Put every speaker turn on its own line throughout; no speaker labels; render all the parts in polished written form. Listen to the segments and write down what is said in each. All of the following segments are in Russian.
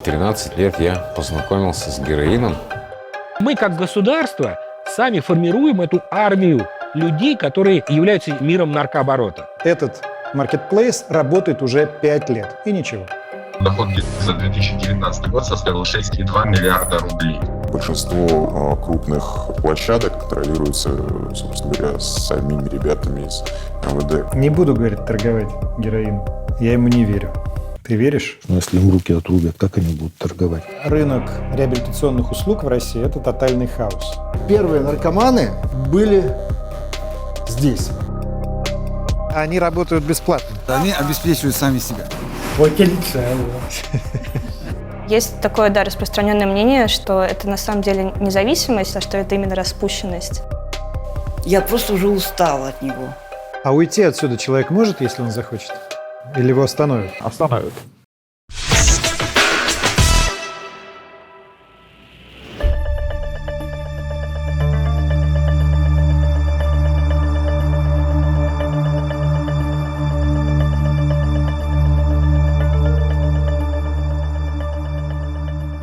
В 13 лет я познакомился с героином.
Мы, как государство, сами формируем эту армию людей, которые являются миром наркооборота.
Этот маркетплейс работает уже 5 лет, и ничего.
Доход за 2019 год составил 6,2 миллиарда рублей.
Большинство крупных площадок контролируются, собственно говоря, самими ребятами из МВД.
Не буду, говорит, торговать героином. Я ему не верю. Ты веришь?
Но если им руки отрубят, как они будут торговать?
Рынок реабилитационных услуг в России – это тотальный хаос.
Первые наркоманы были здесь.
Они работают бесплатно.
Они обеспечивают сами себя.
Есть такое, да, распространенное мнение, что это на самом деле не зависимость, а что это именно распущенность.
Я просто уже устала от него.
А уйти отсюда человек может, если он захочет? Или его остановят?
Остановят.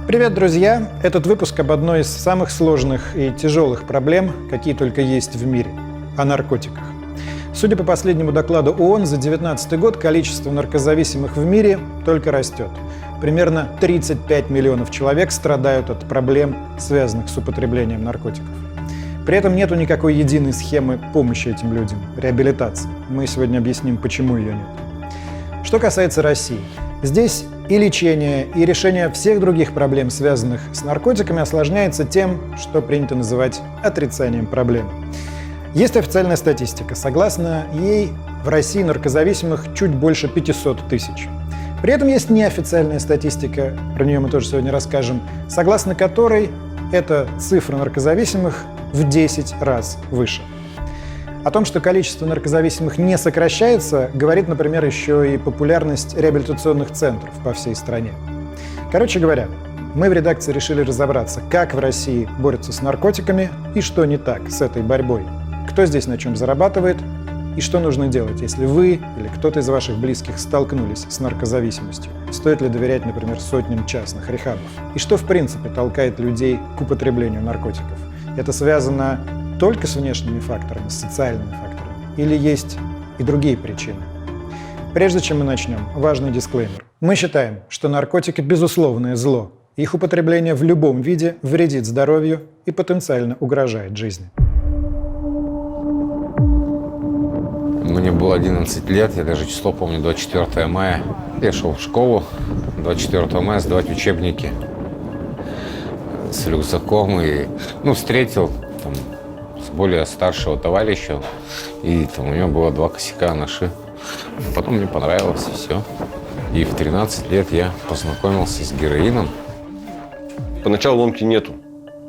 Привет, друзья! Этот выпуск об одной из самых сложных и тяжелых проблем, какие только есть в мире – о наркотиках. Судя по последнему докладу ООН, за 2019 год количество наркозависимых в мире только растет. Примерно 35 миллионов человек страдают от проблем, связанных с употреблением наркотиков. При этом нету никакой единой схемы помощи этим людям, реабилитации. Мы сегодня объясним, почему ее нет. Что касается России, здесь и лечение, и решение всех других проблем, связанных с наркотиками, осложняется тем, что принято называть отрицанием проблемы. Есть официальная статистика. Согласно ей, в России наркозависимых чуть больше 500 тысяч. При этом есть неофициальная статистика, про нее мы тоже сегодня расскажем, согласно которой эта цифра наркозависимых в 10 раз выше. О том, что количество наркозависимых не сокращается, говорит, например, еще и популярность реабилитационных центров по всей стране. Короче говоря, мы в редакции решили разобраться, как в России борются с наркотиками и что не так с этой борьбой. Кто здесь на чем зарабатывает и что нужно делать, если вы или кто-то из ваших близких столкнулись с наркозависимостью. Стоит ли доверять, например, сотням частных рехабов? И что, в принципе, толкает людей к употреблению наркотиков? Это связано только с внешними факторами, с социальными факторами? Или есть и другие причины? Прежде чем мы начнем, важный дисклеймер. Мы считаем, что наркотики – безусловное зло. Их употребление в любом виде вредит здоровью и потенциально угрожает жизни.
Мне было 11 лет, я даже число помню, 24 мая. Я шел в школу 24 мая сдавать учебники с рюкзаком и встретил там более старшего товарища, и там у него было 2 косяка наши. Потом мне понравилось, и все. И в 13 лет я познакомился с героином.
Поначалу ломки нету,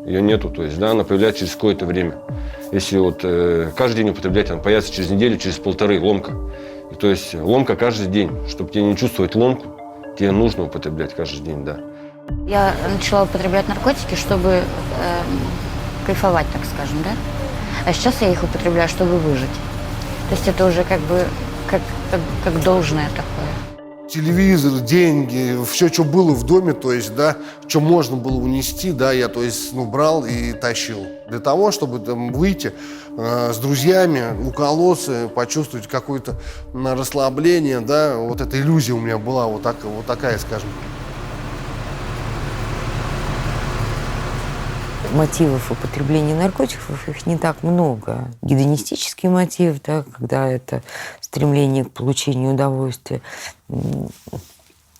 ее нету, то есть, да, она появляется через какое-то время. Если вот каждый день употреблять, она появится через неделю, через полторы ломка. И, то есть ломка каждый день. Чтобы тебе не чувствовать ломку, тебе нужно употреблять каждый день, да.
Я начала употреблять наркотики, чтобы кайфовать, так скажем, да? А сейчас я их употребляю, чтобы выжить. То есть это уже как бы как должное такое.
Телевизор, деньги, все, что было в доме, то есть, да, что можно было унести, да, я, то есть, брал и тащил. Для того, чтобы там выйти с друзьями, уколоться, почувствовать какое-то расслабление, да, вот эта иллюзия у меня была вот такая, скажем.
Мотивов употребления наркотиков, их не так много. Гедонистический мотив, да, когда это стремление к получению удовольствия,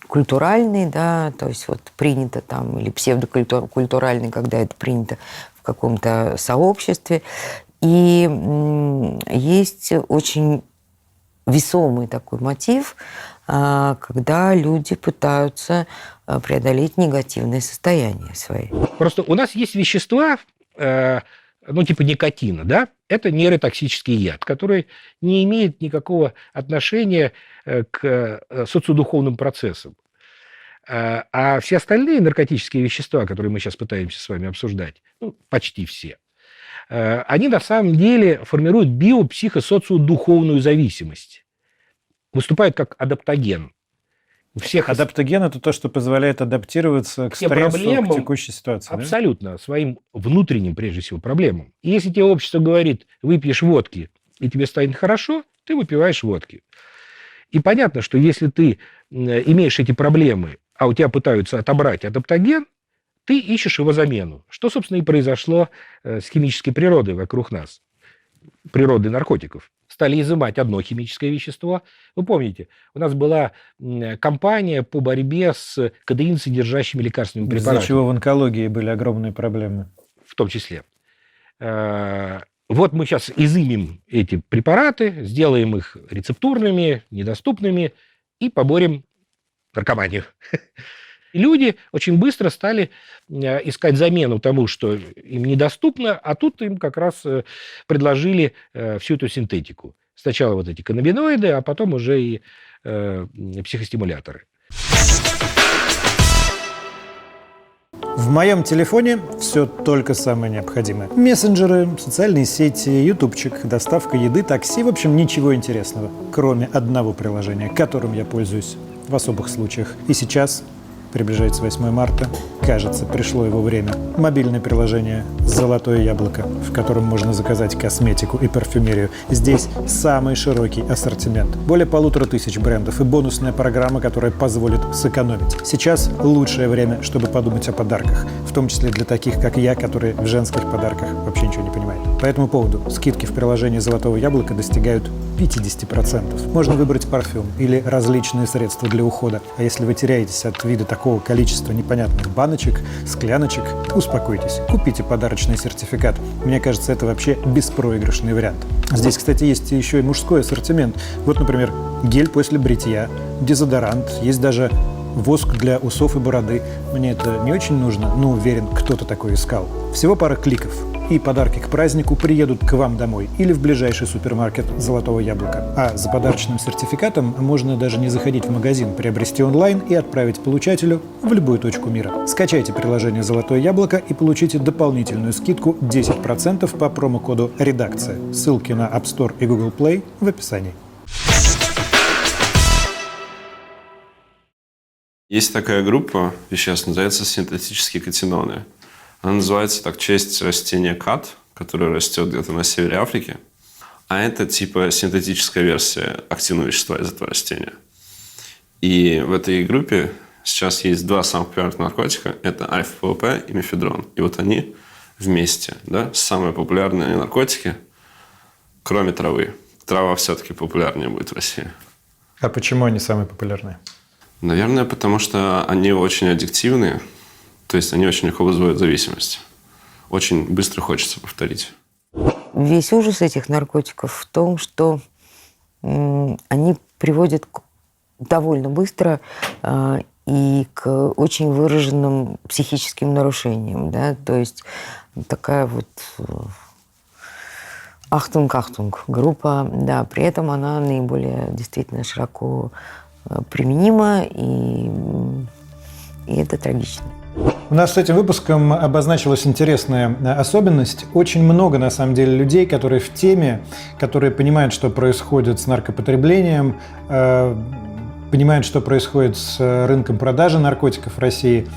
культуральный, да, то есть вот принято там, или псевдокультуральный, когда это принято в каком-то сообществе. И есть очень весомый такой мотив, когда люди пытаются преодолеть негативные состояния свои.
Просто у нас есть вещества, типа никотина, да? Это нейротоксический яд, который не имеет никакого отношения к социодуховным процессам. А все остальные наркотические вещества, которые мы сейчас пытаемся с вами обсуждать, почти все, они на самом деле формируют биопсихосоциодуховную зависимость. Выступают как адаптоген. У всех
Адаптоген – это то, что позволяет адаптироваться к
всем
стрессу,
проблемам,
к текущей ситуации. Да?
абсолютно, своим внутренним, прежде всего, проблемам. И если тебе общество говорит, выпьешь водки, и тебе станет хорошо, ты выпиваешь водки. И понятно, что если ты имеешь эти проблемы, а у тебя пытаются отобрать адаптоген, ты ищешь его замену. Что, собственно, и произошло с химической природой вокруг нас. Природой наркотиков. Стали изымать одно химическое вещество. Вы помните, у нас была кампания по борьбе с кадеин, содержащими лекарственными препаратами.
Из-за чего в онкологии были огромные проблемы.
В том числе. Вот мы сейчас изымем эти препараты, сделаем их рецептурными, недоступными и поборем наркоманию. И люди очень быстро стали искать замену тому, что им недоступно, а тут им как раз предложили всю эту синтетику. Сначала вот эти каннабиноиды, а потом уже и психостимуляторы.
В моем телефоне все только самое необходимое. Мессенджеры, социальные сети, ютубчик, доставка еды, такси. В общем, ничего интересного, кроме одного приложения, которым я пользуюсь в особых случаях. И сейчас приближается 8 марта. Кажется, пришло его время. Мобильное приложение «Золотое яблоко», в котором можно заказать косметику и парфюмерию. Здесь самый широкий ассортимент. Более 1500 брендов и бонусная программа, которая позволит сэкономить. Сейчас лучшее время, чтобы подумать о подарках. В том числе для таких, как я, которые в женских подарках вообще ничего не понимают. По этому поводу скидки в приложении «Золотого яблока» достигают 50%. Можно выбрать парфюм или различные средства для ухода. А если вы теряетесь от вида такого количества непонятных баночек, скляночек, успокойтесь. Купите подарочный сертификат. Мне кажется, это вообще беспроигрышный вариант. Здесь, кстати, есть еще и мужской ассортимент. Вот, например, гель после бритья, дезодорант, есть даже воск для усов и бороды. Мне это не очень нужно, но уверен, кто-то такое искал. Всего пара кликов, и подарки к празднику приедут к вам домой или в ближайший супермаркет «Золотого яблока». А за подарочным сертификатом можно даже не заходить в магазин, приобрести онлайн и отправить получателю в любую точку мира. Скачайте приложение «Золотое яблоко» и получите дополнительную скидку 10% по промокоду «Редакция». Ссылки на App Store и Google Play в описании.
Есть такая группа веществ, называется синтетические катиноны. Она называется так в честь растения кат, которое растет где-то на севере Африки. А это типа синтетическая версия активного вещества из этого растения. И в этой группе сейчас есть два самых популярных наркотика. Это альфа-ПВП и мефедрон. И вот они вместе, да, самые популярные наркотики, кроме травы. Трава все-таки популярнее будет в России.
А почему они самые популярные?
Наверное, потому что они очень аддиктивные. То есть они очень легко вызывают зависимость. Очень быстро хочется повторить.
Весь ужас этих наркотиков в том, что они приводят довольно быстро и к очень выраженным психическим нарушениям. Да? То есть такая вот ахтунг-ахтунг группа. Да, при этом она наиболее действительно широко применима, и это трагично.
У нас с этим выпуском обозначилась интересная особенность. Очень много, на самом деле, людей, которые в теме, которые понимают, что происходит с наркопотреблением, понимают, что происходит с рынком продажи наркотиков в России,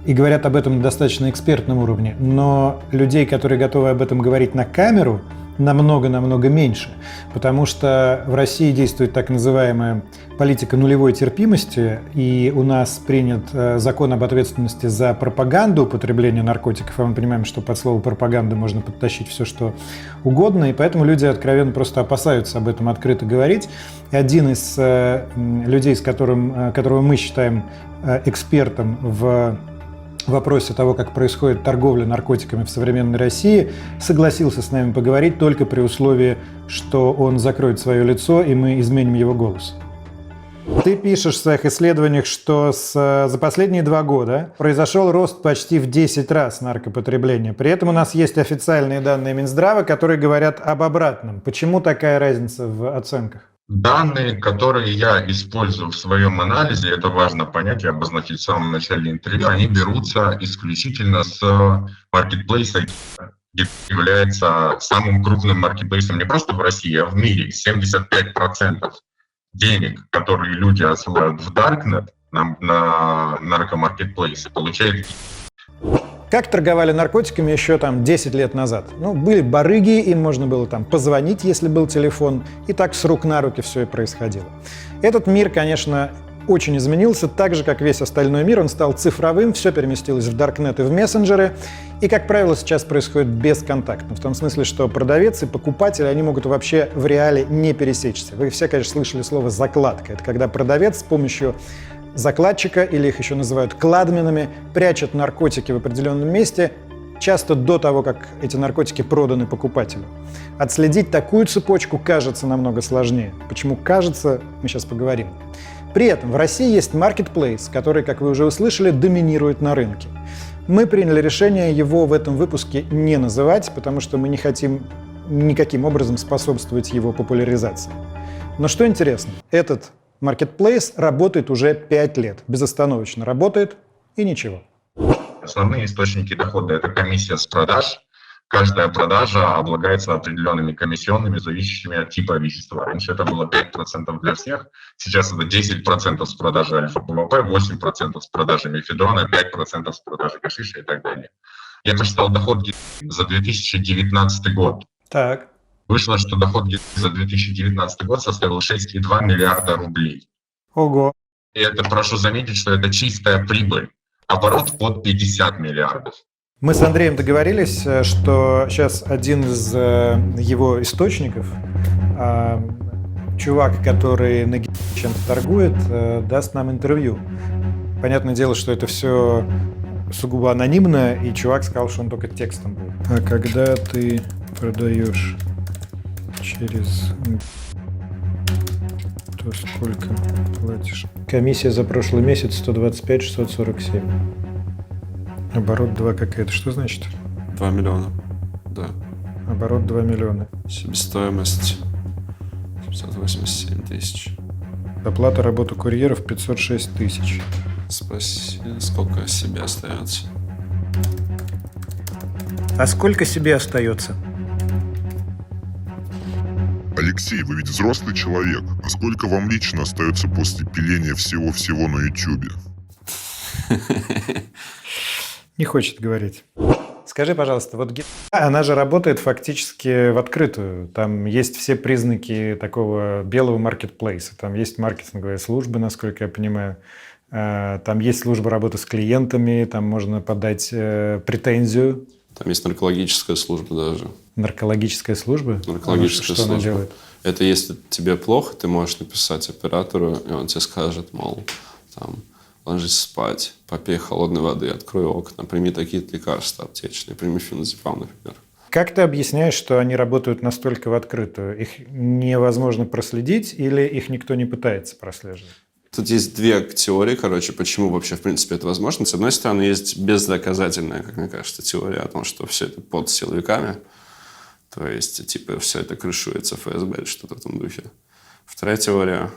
и говорят об этом на достаточно экспертном уровне. Но людей, которые готовы об этом говорить на камеру, намного-намного меньше, потому что в России действует так называемая политика нулевой терпимости, и у нас принят закон об ответственности за пропаганду употребления наркотиков, а мы понимаем, что под слово пропаганда можно подтащить все, что угодно, и поэтому люди откровенно просто опасаются об этом открыто говорить. И один из людей, которого мы считаем экспертом в вопросе того, как происходит торговля наркотиками в современной России, согласился с нами поговорить только при условии, что он закроет свое лицо, и мы изменим его голос. Ты пишешь в своих исследованиях, что за последние 2 года произошел рост почти в 10 раз наркопотребления. При этом у нас есть официальные данные Минздрава, которые говорят об обратном. Почему такая разница в оценках?
Данные, которые я использую в своем анализе, это важно понять и обозначить в самом начале интервью, они берутся исключительно с маркетплейса, является самым крупным маркетплейсом не просто в России, а в мире. 75% денег, которые люди отсылают в Darknet, на наркомаркетплейсы, получает.
Как торговали наркотиками еще там 10 лет назад? Ну, были барыги, им можно было там позвонить, если был телефон, и так с рук на руки все и происходило. Этот мир, конечно, очень изменился, так же, как весь остальной мир, он стал цифровым, все переместилось в даркнет и в мессенджеры, и, как правило, сейчас происходит бесконтактно, в том смысле, что продавец и покупатель, они могут вообще в реале не пересечься. Вы все, конечно, слышали слово «закладка». Это когда продавец с помощью закладчика, или их еще называют кладменами, прячет наркотики в определенном месте, часто до того, как эти наркотики проданы покупателю. Отследить такую цепочку кажется намного сложнее. Почему кажется, мы сейчас поговорим. При этом в России есть маркетплейс, который, как вы уже услышали, доминирует на рынке. Мы приняли решение его в этом выпуске не называть, потому что мы не хотим никаким образом способствовать его популяризации. Но что интересно, этот маркетплейс работает уже 5 лет, безостановочно работает и ничего.
Основные источники дохода – это комиссия с продаж. Каждая продажа облагается определенными комиссионными, зависящими от типа вещества. Раньше это было 5% для всех, сейчас это 10% с продажи альфа-ПВП, 8% с продажи мефедрона, 5% с продажи гашиша и так далее. Я посчитал доход за 2019 год.
Так.
Вышло, что доход за 2019 год составил 6,2 миллиарда рублей.
Ого.
И это, прошу заметить, что это чистая прибыль. Оборот под 50 миллиардов.
Мы с Андреем договорились, что сейчас один из его источников, чувак, который на чем-то торгует, даст нам интервью. Понятное дело, что это все сугубо анонимно, и чувак сказал, что он только текстом будет. А когда ты продаешь через... то сколько платишь? Комиссия за прошлый месяц 125 647. Оборот 2 какая-то. Что значит?
2 миллиона, да.
Оборот 2 миллиона.
Себестоимость 587 тысяч.
Оплата работы курьеров 506 тысяч.
Спасибо. Сколько себе остается?
А сколько себе остается?
Алексей, вы ведь взрослый человек. А сколько вам лично остается после пиления всего-всего на Ютубе?
Не хочет говорить. Скажи, пожалуйста, вот она же работает фактически в открытую. Там есть все признаки такого белого маркетплейса. Там есть маркетинговые службы, насколько я понимаю. Там есть служба работы с клиентами, там можно подать претензию.
Там есть наркологическая служба даже.
Наркологическая служба?
Наркологическая
служба.
Она делает? Это если тебе плохо, ты можешь написать оператору, и он тебе скажет, мол, там, ложись спать, попей холодной воды, открой окна, прими такие-то лекарства аптечные, прими феназепам, например.
Как ты объясняешь, что они работают настолько в открытую? Их невозможно проследить или их никто не пытается прослеживать?
Тут есть две теории, почему вообще, в принципе, это возможно. С одной стороны, есть бездоказательная, как мне кажется, теория о том, что все это под силовиками. То есть, все это крышуется ФСБ или что-то в этом духе. Вторая теория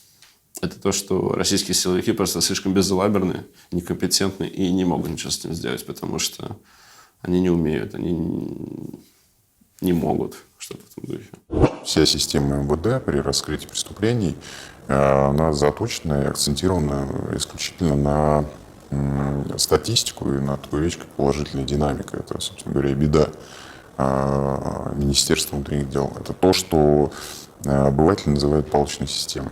– это то, что российские силовики просто слишком безалаберны, некомпетентны и не могут ничего с этим сделать, потому что они не умеют, они не могут что-то в этом духе.
Вся система МВД при раскрытии преступлений, она заточена и акцентирована исключительно на статистику и на такую вещь, как положительная динамика. Это, собственно говоря, беда Министерства внутренних дел. Это то, что обыватели называют палочной системой.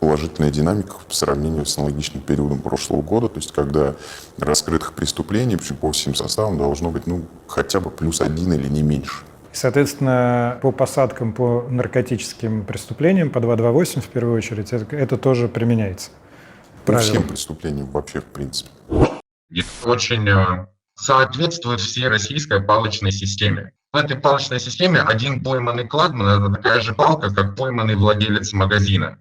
Положительная динамика по сравнению с аналогичным периодом прошлого года, то есть когда раскрытых преступлений по всем составам должно быть хотя бы +1 или не меньше.
Соответственно, по посадкам по наркотическим преступлениям, по 228 в первую очередь, это тоже применяется.
По всем преступлениям вообще, в принципе.
Это очень соответствует всей российской палочной системе. В этой палочной системе один пойманный кладман – это такая же палка, как пойманный владелец магазина.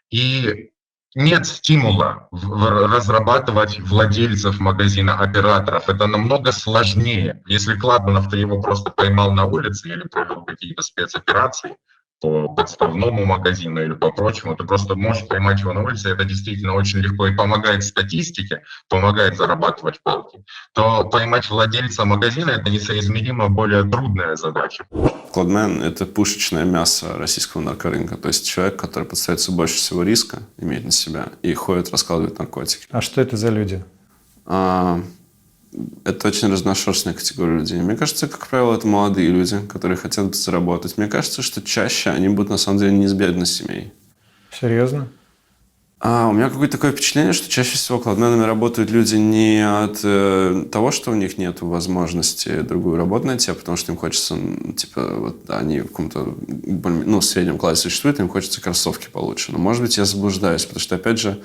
И нет стимула разрабатывать владельцев магазина, операторов. Это намного сложнее. Если Кладманов, ты его просто поймал на улице или провел какие-то спецоперации, по подставному магазину или по прочему, ты просто можешь поймать его на улице, это действительно очень легко и помогает статистике, помогает зарабатывать палки, то поймать владельца магазина – это несоизмеримо более трудная задача.
Кладмен – это пушечное мясо российского наркорынка. То есть человек, который подстается больше всего риска, имеет на себя, и ходит раскладывать наркотики.
А что это за люди?
Это очень разношерстная категория людей. Мне кажется, как правило, это молодые люди, которые хотят заработать. Мне кажется, что чаще они будут, на самом деле, не из бедных семей.
Серьезно?
У меня какое-то такое впечатление, что чаще всего кладменами работают люди не от того, что у них нет возможности другую работу найти, а потому что им хочется, вот они в каком-то среднем классе существуют, им хочется кроссовки получше. Но, может быть, я заблуждаюсь, потому что, опять же,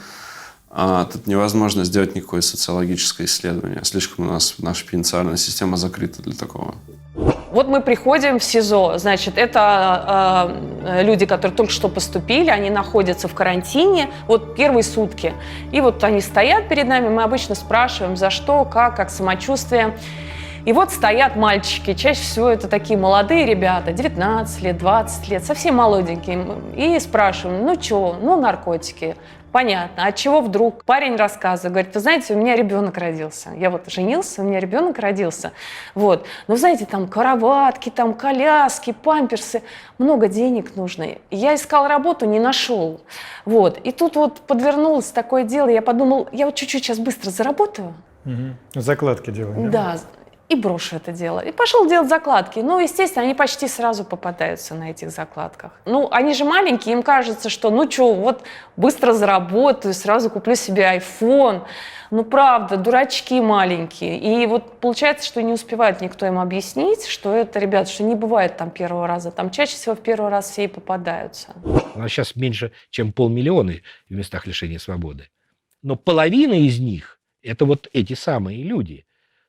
тут невозможно сделать никакое социологическое исследование. Слишком у нас наша пенитенциарная система закрыта для такого.
Вот мы приходим в СИЗО, значит, это люди, которые только что поступили, они находятся в карантине, вот первые сутки. И вот они стоят перед нами, мы обычно спрашиваем, за что, как самочувствие. И вот стоят мальчики, чаще всего это такие молодые ребята, 19 лет, 20 лет, совсем молоденькие. И спрашиваем, наркотики. Понятно. От чего вдруг? Парень рассказывает, говорит, вы знаете, у меня ребенок родился. Я вот женился, у меня ребенок родился. Вот. Но, знаете, там кроватки, там коляски, памперсы. Много денег нужно. Я искал работу, не нашел. Вот. И тут вот подвернулось такое дело. Я подумал, я вот чуть-чуть сейчас быстро заработаю.
Закладки делаем.
Да. И брошу это дело. И пошел делать закладки. Естественно, они почти сразу попадаются на этих закладках. Они же маленькие, им кажется, что, вот быстро заработаю, сразу куплю себе iPhone. Правда, дурачки маленькие. И вот получается, что не успевает никто им объяснить, что это, ребят, что не бывает там первого раза. Там чаще всего в первый раз все и попадаются.
У нас сейчас меньше, чем 500 000 в местах лишения свободы. Но половина из них – это вот эти самые люди.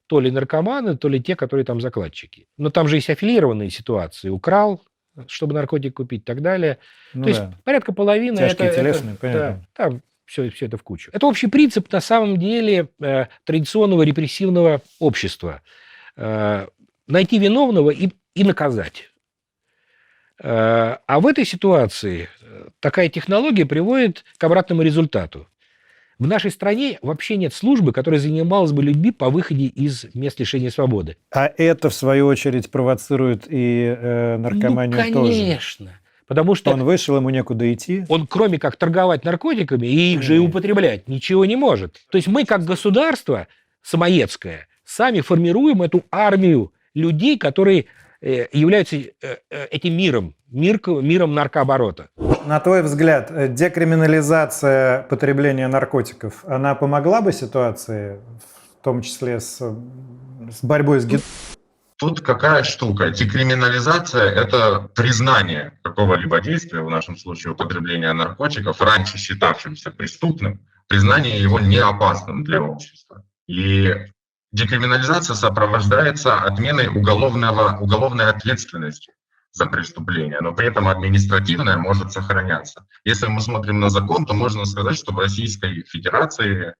То ли наркоманы, то ли те, которые там закладчики. Но там же есть аффилированные ситуации. Украл, чтобы наркотик купить и так далее. То есть порядка половины.
Тяжкие телесные, понятно.
Да, там все это в кучу. Это общий принцип, на самом деле, традиционного репрессивного общества. Найти виновного и наказать. А в этой ситуации такая технология приводит к обратному результату. В нашей стране вообще нет службы, которая занималась бы людьми по выходе из мест лишения свободы.
А это, в свою очередь, провоцирует и наркоманию тоже?
Конечно. Потому что
он вышел, ему некуда идти.
Он, кроме как торговать наркотиками и их же и употреблять, ничего не может. То есть мы, как государство самоедское, сами формируем эту армию людей, которые являются этим миром наркооборота.
На твой взгляд, декриминализация потребления наркотиков, она помогла бы ситуации, в том числе с борьбой с
Тут какая штука? Декриминализация – это признание какого-либо действия, в нашем случае употребления наркотиков, раньше считавшимся преступным, признание его неопасным для общества. И декриминализация сопровождается отменой уголовной ответственности за преступление, но при этом административная может сохраняться. Если мы смотрим на закон, то можно сказать, что в Российской Федерации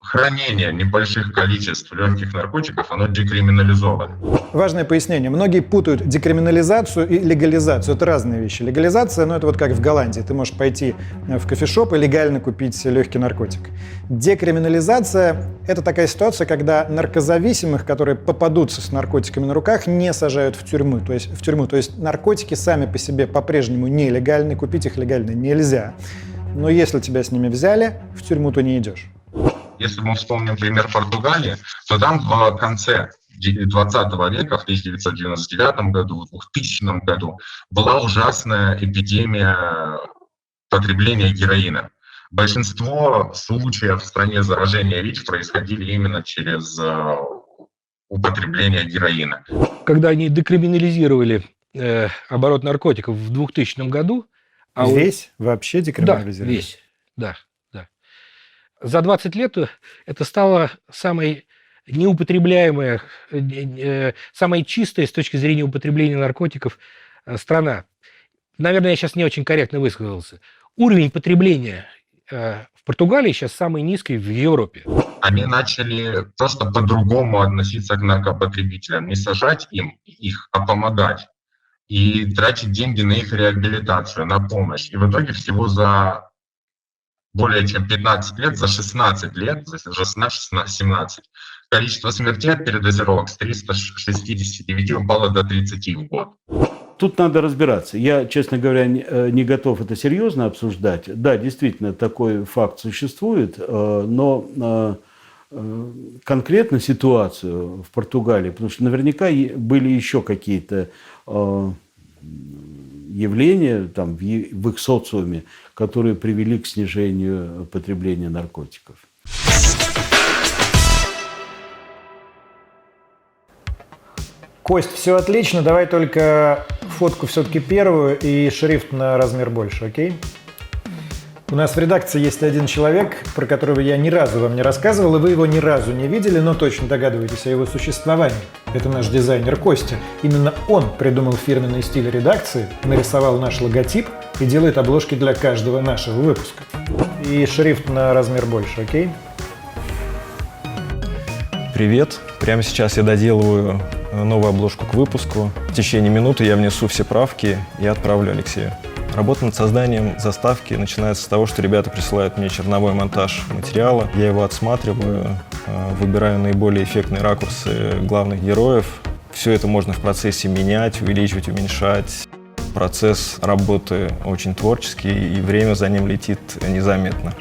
хранение небольших количеств легких наркотиков, оно декриминализовано.
Важное пояснение. Многие путают декриминализацию и легализацию. Это разные вещи. Легализация, это вот как в Голландии. Ты можешь пойти в кофешоп и легально купить легкий наркотик. Декриминализация – это такая ситуация, когда наркозависимых, которые попадутся с наркотиками на руках, не сажают в тюрьму. То есть наркотики сами по себе по-прежнему нелегальны, купить их легально нельзя. Но если тебя с ними взяли, в тюрьму то не идешь.
Если мы вспомним пример Португалии, то там в конце 20 века, в 1999 году, в 2000 году была ужасная эпидемия потребления героина. Большинство случаев в стране заражения ВИЧ происходили именно через употребление героина.
Когда они декриминализировали оборот наркотиков в 2000 году...
Весь вообще декриминализировали?
Да, весь, да. За 20 лет это стало самой неупотребляемая, самая чистая с точки зрения употребления наркотиков страна. Наверное, я сейчас не очень корректно высказался. Уровень потребления в Португалии сейчас самый низкий в Европе.
Они начали просто по-другому относиться к наркопотребителям. Не сажать их, а помогать. и тратить деньги на их реабилитацию, на помощь. И в итоге всего за более чем 15 лет, за 16 лет, за 16-17, количество смертей от передозировок с 369 упало до 30 в год.
Тут надо разбираться. Я, честно говоря, не готов это серьезно обсуждать. Да, действительно, такой факт существует, но конкретно ситуацию в Португалии, потому что наверняка были еще какие-то явления там, в их социуме, которые привели к снижению потребления наркотиков.
Кость, все отлично, давай только фотку все-таки первую и шрифт на размер больше, окей? У нас в редакции есть один человек, про которого я ни разу вам не рассказывал, и вы его ни разу не видели, но точно догадываетесь о его существовании. Это наш дизайнер Костя. Именно он придумал фирменный стиль редакции, нарисовал наш логотип и делает обложки для каждого нашего выпуска. И шрифт на размер больше, окей?
Привет. Прямо сейчас я доделываю новую обложку к выпуску. В течение минуты я внесу все правки и отправлю Алексею. Работа над созданием заставки начинается с того, что ребята присылают мне черновой монтаж материала. Я его отсматриваю, выбираю наиболее эффектные ракурсы главных героев. Все это можно в процессе менять, увеличивать, уменьшать. Процесс работы очень творческий, и время за ним летит незаметно.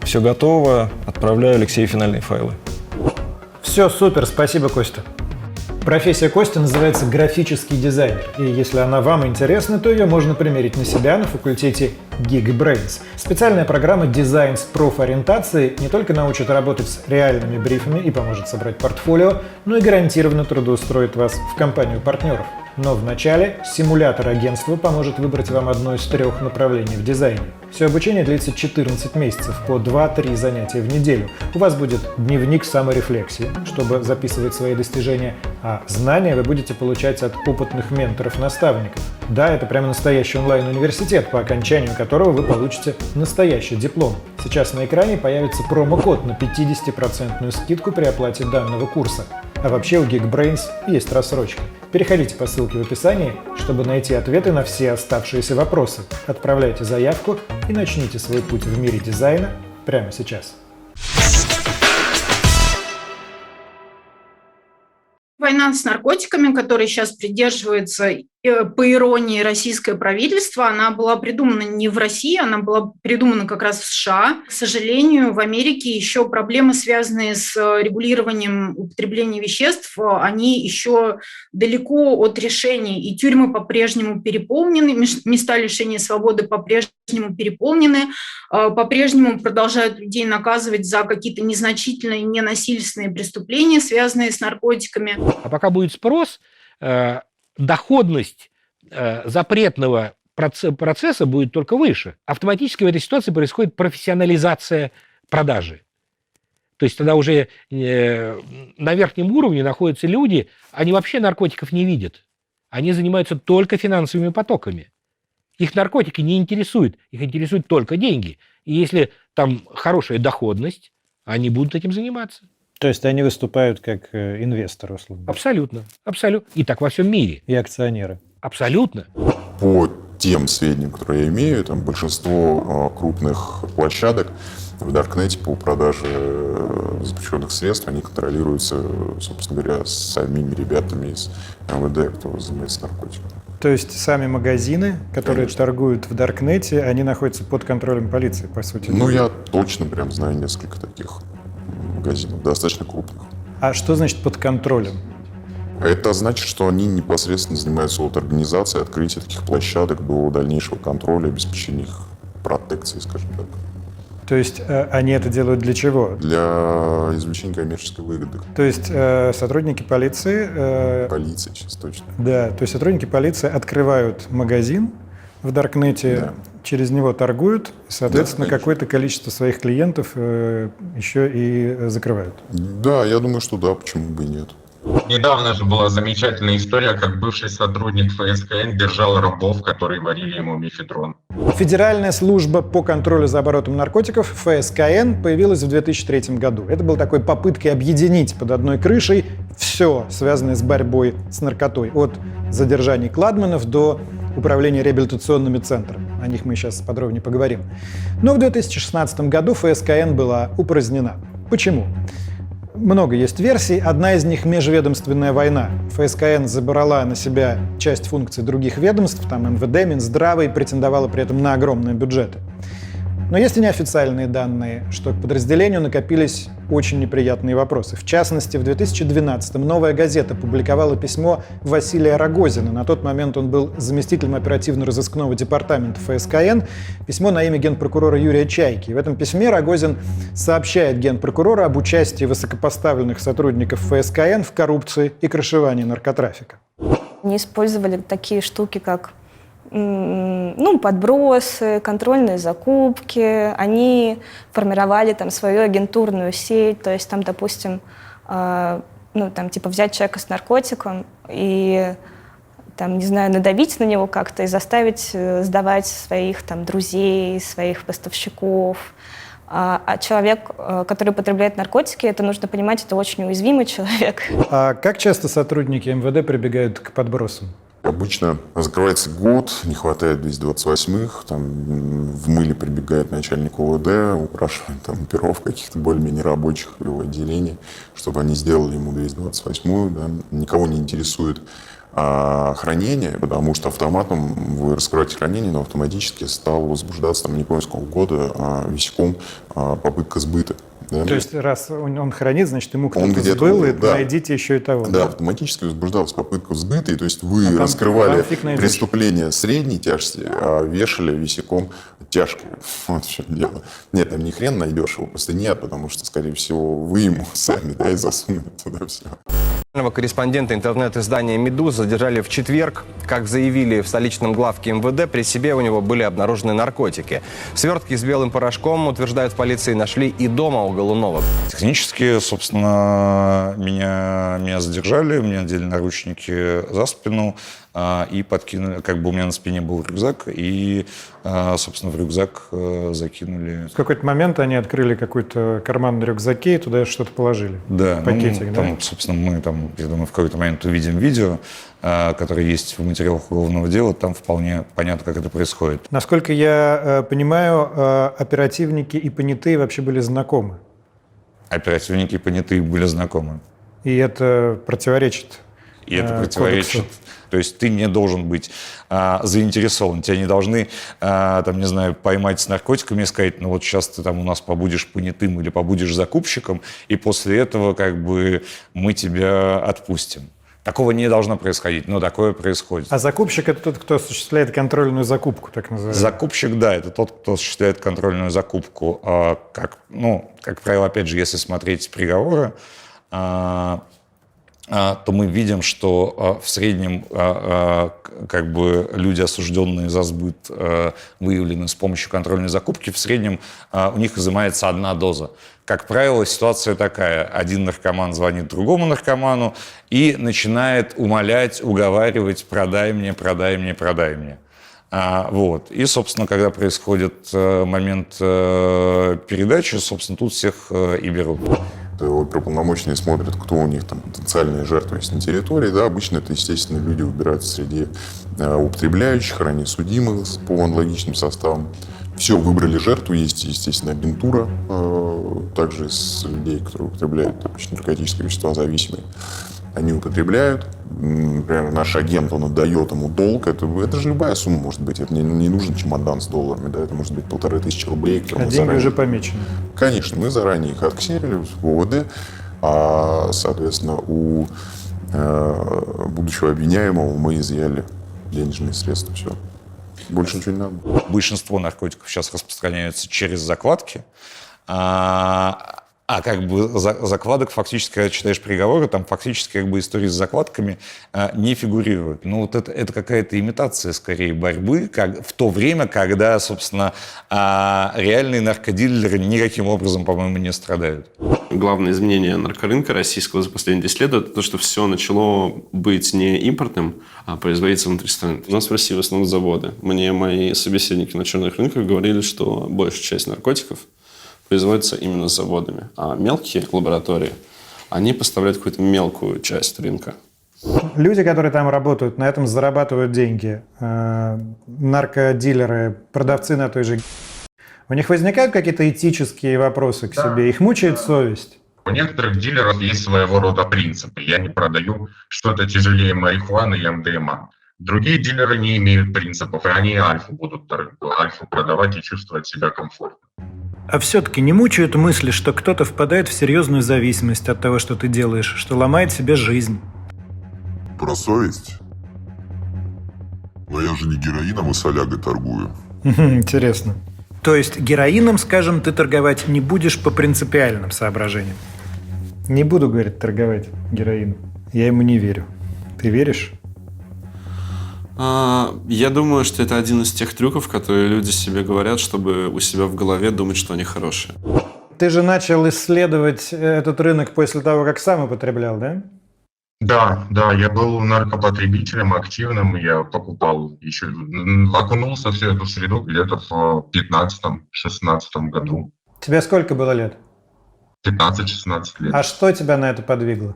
Все готово, отправляю Алексею финальные файлы.
Все, супер, спасибо, Костя. Профессия Кости называется графический дизайнер. И если она вам интересна, то ее можно примерить на себя на факультете Geekbrains. Специальная программа дизайн с профориентацией не только научит работать с реальными брифами и поможет собрать портфолио, но и гарантированно трудоустроит вас в компанию партнеров. Но вначале симулятор агентства поможет выбрать вам одно из 3 направлений в дизайне. Все обучение длится 14 месяцев, по 2-3 занятия в неделю. У вас будет дневник саморефлексии, чтобы записывать свои достижения, а знания вы будете получать от опытных менторов-наставников. Да, это прямо настоящий онлайн-университет, по окончанию которого вы получите настоящий диплом. Сейчас на экране появится промокод на 50% скидку при оплате данного курса. А вообще у Geekbrains есть рассрочка. Переходите по ссылке в описании, чтобы найти ответы на все оставшиеся вопросы. Отправляйте заявку и начните свой путь в мире дизайна прямо сейчас.
Война с наркотиками, которой сейчас придерживается, по иронии, российское правительство, она была придумана не в России, она была придумана как раз в США. К сожалению, в Америке еще проблемы, связанные с регулированием употребления веществ, они еще далеко от решений. И тюрьмы по-прежнему переполнены, места лишения свободы по-прежнему переполнены, по-прежнему продолжают людей наказывать за какие-то незначительные, ненасильственные преступления, связанные с наркотиками.
А пока будет спрос, доходность запретного процесса будет только выше. Автоматически в этой ситуации происходит профессионализация продажи. То есть тогда уже на верхнем уровне находятся люди, они вообще наркотиков не видят. Они занимаются только финансовыми потоками. Их наркотики не интересуют, их интересуют только деньги. И если там хорошая доходность, они будут этим заниматься.
То есть они выступают как инвесторы, условно?
Абсолютно. Абсолютно. И так во всем мире.
И акционеры?
Абсолютно.
По тем сведениям, которые я имею, там большинство крупных площадок в Даркнете по продаже запрещенных средств, они контролируются, собственно говоря, самими ребятами из МВД, кто занимается наркотиками.
То есть сами магазины, которые торгуют в Даркнете, они находятся под контролем полиции, по сути?
Ну, я точно прям знаю несколько таких магазинов, достаточно крупных.
А что значит под контролем?
Это значит, что они непосредственно занимаются от организации, открытия таких площадок до дальнейшего контроля, обеспечения их протекции, скажем так.
То есть они это делают для чего?
Для извлечения коммерческой выгоды.
То есть сотрудники полиции...
Полиция, сейчас точно.
Да, то есть сотрудники полиции открывают магазин в Даркнете, да. Через него торгуют, и, соответственно, да, какое-то количество своих клиентов еще и закрывают.
Да, я думаю, что да, почему бы и нет.
Недавно же была замечательная история, как бывший сотрудник ФСКН держал рабов, которые варили ему мефедрон.
Федеральная служба по контролю за оборотом наркотиков, ФСКН, появилась в 2003 году. Это была такой попыткой объединить под одной крышей все, связанное с борьбой с наркотой. От задержаний кладманов до управления реабилитационными центрами. О них мы сейчас подробнее поговорим. Но в 2016 году ФСКН была упразднена. Почему? Много есть версий. Одна из них — межведомственная война. ФСКН забрала на себя часть функций других ведомств, там МВД, Минздрава, и претендовала при этом на огромные бюджеты. Но есть и неофициальные данные, что к подразделению накопились очень неприятные вопросы. В частности, в 2012-м «Новая газета» публиковала письмо Василия Рогозина. На тот момент он был заместителем оперативно-розыскного департамента ФСКН. Письмо на имя генпрокурора Юрия Чайки. И в этом письме Рогозин сообщает генпрокурору об участии высокопоставленных сотрудников ФСКН в коррупции и крышевании наркотрафика.
Они использовали такие штуки, как подбросы, контрольные закупки. Они формировали там свою агентурную сеть, то есть там, допустим, взять человека с наркотиком и там, не знаю, надавить на него как-то и заставить сдавать своих там друзей, своих поставщиков. А человек, который употребляет наркотики, это нужно понимать, это очень уязвимый человек.
А как часто сотрудники МВД прибегают к подбросам?
Обычно закрывается год, не хватает 228-х, там в мыле прибегает начальник ОВД, упрашивает там оперов каких-то более-менее рабочих его отделений, чтобы они сделали ему 228-ю. Да. Никого не интересует хранение, потому что автоматом вы раскрываете хранение, но автоматически стал возбуждаться, там, не помню, с какого года, висяком попытка сбыта. Да?
То есть, раз он хранит, значит, ему кто-то сбыл, и найдите еще и того.
Да, автоматически возбуждалась попытка взбыта, и то есть вы раскрывали преступление средней тяжести, а вешали висяком тяжкое. Вот в чем дело. Нет, там ни хрен найдешь, его просто нет, потому что, скорее всего, вы ему сами и засунули туда все.
Корреспондента интернет-издания «Медуза» задержали в четверг. Как заявили в столичном главке МВД, при себе у него были обнаружены наркотики. Свертки с белым порошком, утверждают в полиции, нашли и дома у Голунова.
Технически, собственно, меня задержали, мне надели наручники за спину и подкинули, у меня на спине был рюкзак, и, собственно, в рюкзак закинули.
В какой-то момент они открыли какой-то карман на рюкзаке и туда что-то положили.
Да,
пакетик, да?
Там, собственно, я думаю, в какой-то момент увидим видео, которое есть в материалах уголовного дела, там вполне понятно, как это происходит.
Насколько я понимаю, оперативники и понятые вообще были знакомы.
Оперативники и понятые были знакомы.
И это противоречит.
Кодексу. То есть ты не должен быть заинтересован. Тебя не должны, поймать с наркотиками и сказать, сейчас ты там у нас побудешь понятым или побудешь закупщиком, и после этого мы тебя отпустим. Такого не должно происходить, но такое происходит.
А закупщик — это тот, кто осуществляет контрольную закупку, так называемую?
Закупщик, да, это тот, кто осуществляет контрольную закупку. Как правило, опять же, если смотреть приговоры, то мы видим, что в среднем люди, осужденные за сбыт, выявлены с помощью контрольной закупки, в среднем у них изымается 1 доза. Как правило, ситуация такая. Один наркоман звонит другому наркоману и начинает умолять, уговаривать: продай мне, продай мне, продай мне. И, собственно, когда происходит момент передачи, собственно, тут всех и берут.
Оперуполномоченные смотрят, кто у них там потенциальные жертвы есть на территории. Да, обычно это, естественно, люди выбираются среди употребляющих, ранее судимых по аналогичным составам. Все, выбрали жертву, есть, естественно, агентура, также из людей, которые употребляют наркотические вещества зависимые. Они употребляют, например, наш агент, он отдает ему долг, это же любая сумма может быть, это не нужен чемодан с долларами, да, это может быть 1500 рублей.
А деньги уже помечены?
Конечно, мы заранее их отксерили в ОВД, соответственно, у будущего обвиняемого мы изъяли денежные средства, все. Больше ничего не надо.
Большинство наркотиков сейчас распространяются через закладки. Закладок фактически, когда читаешь приговоры, там фактически истории с закладками не фигурируют. Это какая-то имитация, скорее, борьбы, в то время, когда, собственно, реальные наркодилеры никаким образом, по-моему, не страдают.
Главное изменение наркорынка российского за последние 10 лет – это то, что все начало быть не импортным, а производиться внутри страны. У нас в России в основном заводы. Мне мои собеседники на черных рынках говорили, что большая часть наркотиков производится именно заводами. А мелкие лаборатории, они поставляют какую-то мелкую часть рынка.
Люди, которые там работают, на этом зарабатывают деньги. Наркодилеры, продавцы на той же... У них возникают какие-то этические вопросы к себе? Их мучает совесть?
У некоторых дилеров есть своего рода принципы. Я не продаю что-то тяжелее марихуаны и МДМА. Другие дилеры не имеют принципов, и они альфу будут альфу продавать и чувствовать себя комфортно.
А все-таки не мучают мысли, что кто-то впадает в серьезную зависимость от того, что ты делаешь, что ломает себе жизнь?
Про совесть? Но я же не героином и солягой торгую.
Интересно. То есть героином, скажем, ты торговать не будешь по принципиальным соображениям? Не буду, говорит, торговать героином. Я ему не верю. Ты веришь?
Я думаю, что это один из тех трюков, которые люди себе говорят, чтобы у себя в голове думать, что они хорошие.
Ты же начал исследовать этот рынок после того, как сам употреблял, да?
Да, я был наркопотребителем активным, я покупал еще, окунулся в всю эту среду где-то в 15-16 году.
Тебе сколько было лет?
15-16 лет.
А что тебя на это подвигло?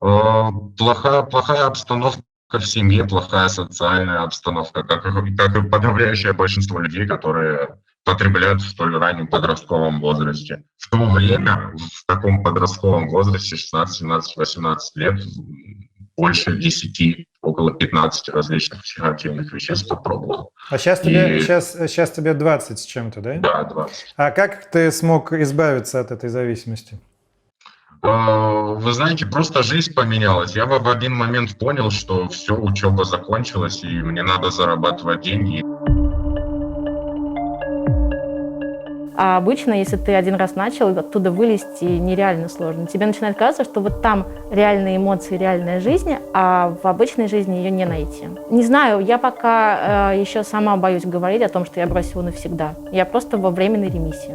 Плохая обстановка в семье, плохая социальная обстановка, как и подавляющее большинство людей, которые потребляют в столь раннем подростковом возрасте. В то время, в таком подростковом возрасте, 16, 17, 18 лет, больше 10, около 15 различных психоактивных веществ попробовал.
А сейчас тебе 20 с чем-то, да?
Да, 20.
А как ты смог избавиться от этой зависимости?
Вы знаете, просто жизнь поменялась. Я в один момент понял, что все, учеба закончилась, и мне надо зарабатывать деньги.
А обычно, если ты один раз начал, оттуда вылезти нереально сложно. Тебе начинает казаться, что вот там реальные эмоции, реальная жизнь, а в обычной жизни ее не найти. Не знаю, я пока еще сама боюсь говорить о том, что я бросила навсегда. Я просто во временной ремиссии.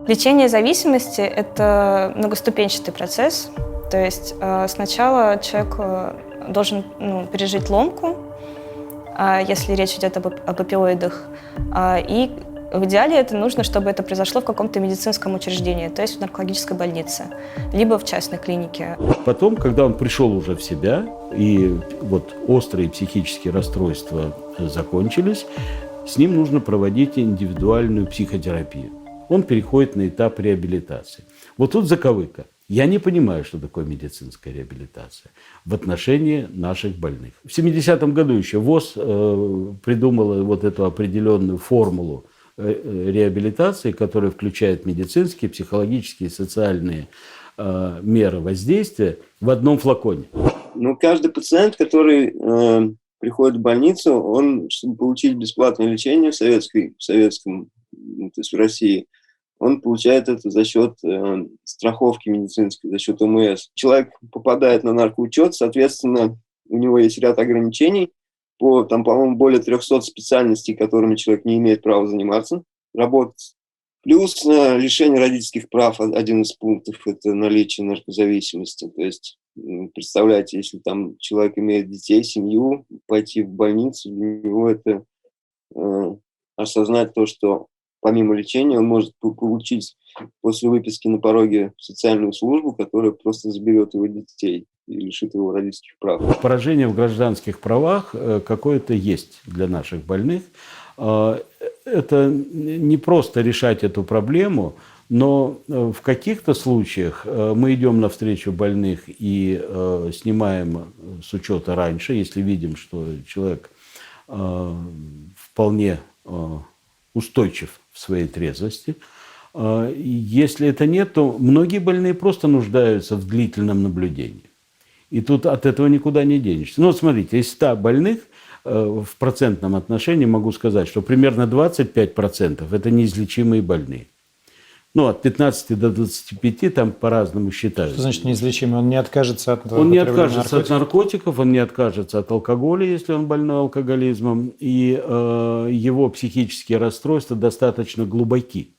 Лечение зависимости – это многоступенчатый процесс. То есть сначала человек должен пережить ломку, если речь идет об опиоидах, и в идеале это нужно, чтобы это произошло в каком-то медицинском учреждении, то есть в наркологической больнице, либо в частной клинике.
Потом, когда он пришел уже в себя, и вот острые психические расстройства закончились, с ним нужно проводить индивидуальную психотерапию. Он переходит на этап реабилитации. Вот тут заковыка. Я не понимаю, что такое медицинская реабилитация в отношении наших больных. В 70-м году еще ВОЗ придумала вот эту определенную формулу реабилитации, которая включает медицинские, психологические, социальные меры воздействия в одном флаконе.
Ну, каждый пациент, который приходит в больницу, он, чтобы получить бесплатное лечение в советском, то есть в России, он получает это за счет страховки медицинской, за счет ОМС. Человек попадает на наркоучет, соответственно, у него есть ряд ограничений по, там, по-моему, более 300 специальностей, которыми человек не имеет права заниматься, работать. Плюс лишение родительских прав, один из пунктов, это наличие наркозависимости. То есть, представляете, если там человек имеет детей, семью, пойти в больницу, для него это осознать то, что помимо лечения он может получить после выписки на пороге социальную службу, которая просто заберет его детей и лишит его родительских прав.
Поражение в гражданских правах какое-то есть для наших больных. Это не просто решать эту проблему, но в каких-то случаях мы идем навстречу больных и снимаем с учета раньше, если видим, что человек вполне устойчив в своей трезвости. Если это нет, то многие больные просто нуждаются в длительном наблюдении. И тут от этого никуда не денешься. Ну, вот смотрите, из 100 больных в процентном отношении могу сказать, что примерно 25% это неизлечимые больные. Ну, от 15 до 25 там по-разному считают.
Что значит неизлечимый? Он не откажется от
Он не откажется от наркотиков, он не откажется от алкоголя, если он больной алкоголизмом. И его психические расстройства достаточно глубоки.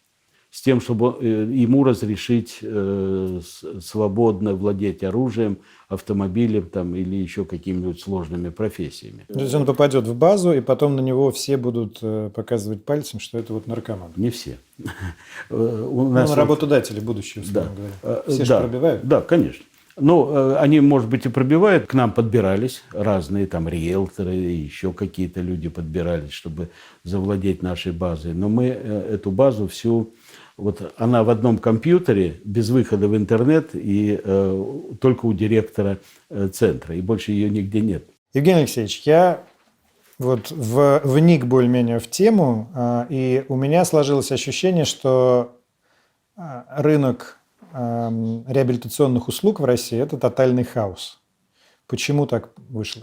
с тем, чтобы ему разрешить свободно владеть оружием, автомобилем там, или еще какими-нибудь сложными профессиями.
То есть он попадет в базу, и потом на него все будут показывать пальцем, что это вот наркоман.
Не все.
Работодатели будущие, условно говоря. Все же пробивают?
Да, конечно. Ну, они, может быть, и пробивают. К нам подбирались разные там риэлторы, еще какие-то люди подбирались, чтобы завладеть нашей базой. Но мы эту базу всю... Вот она в одном компьютере, без выхода в интернет, и только у директора центра, и больше ее нигде нет.
Евгений Алексеевич, я вот вник более-менее в тему, и у меня сложилось ощущение, что рынок реабилитационных услуг в России – это тотальный хаос. Почему так вышло?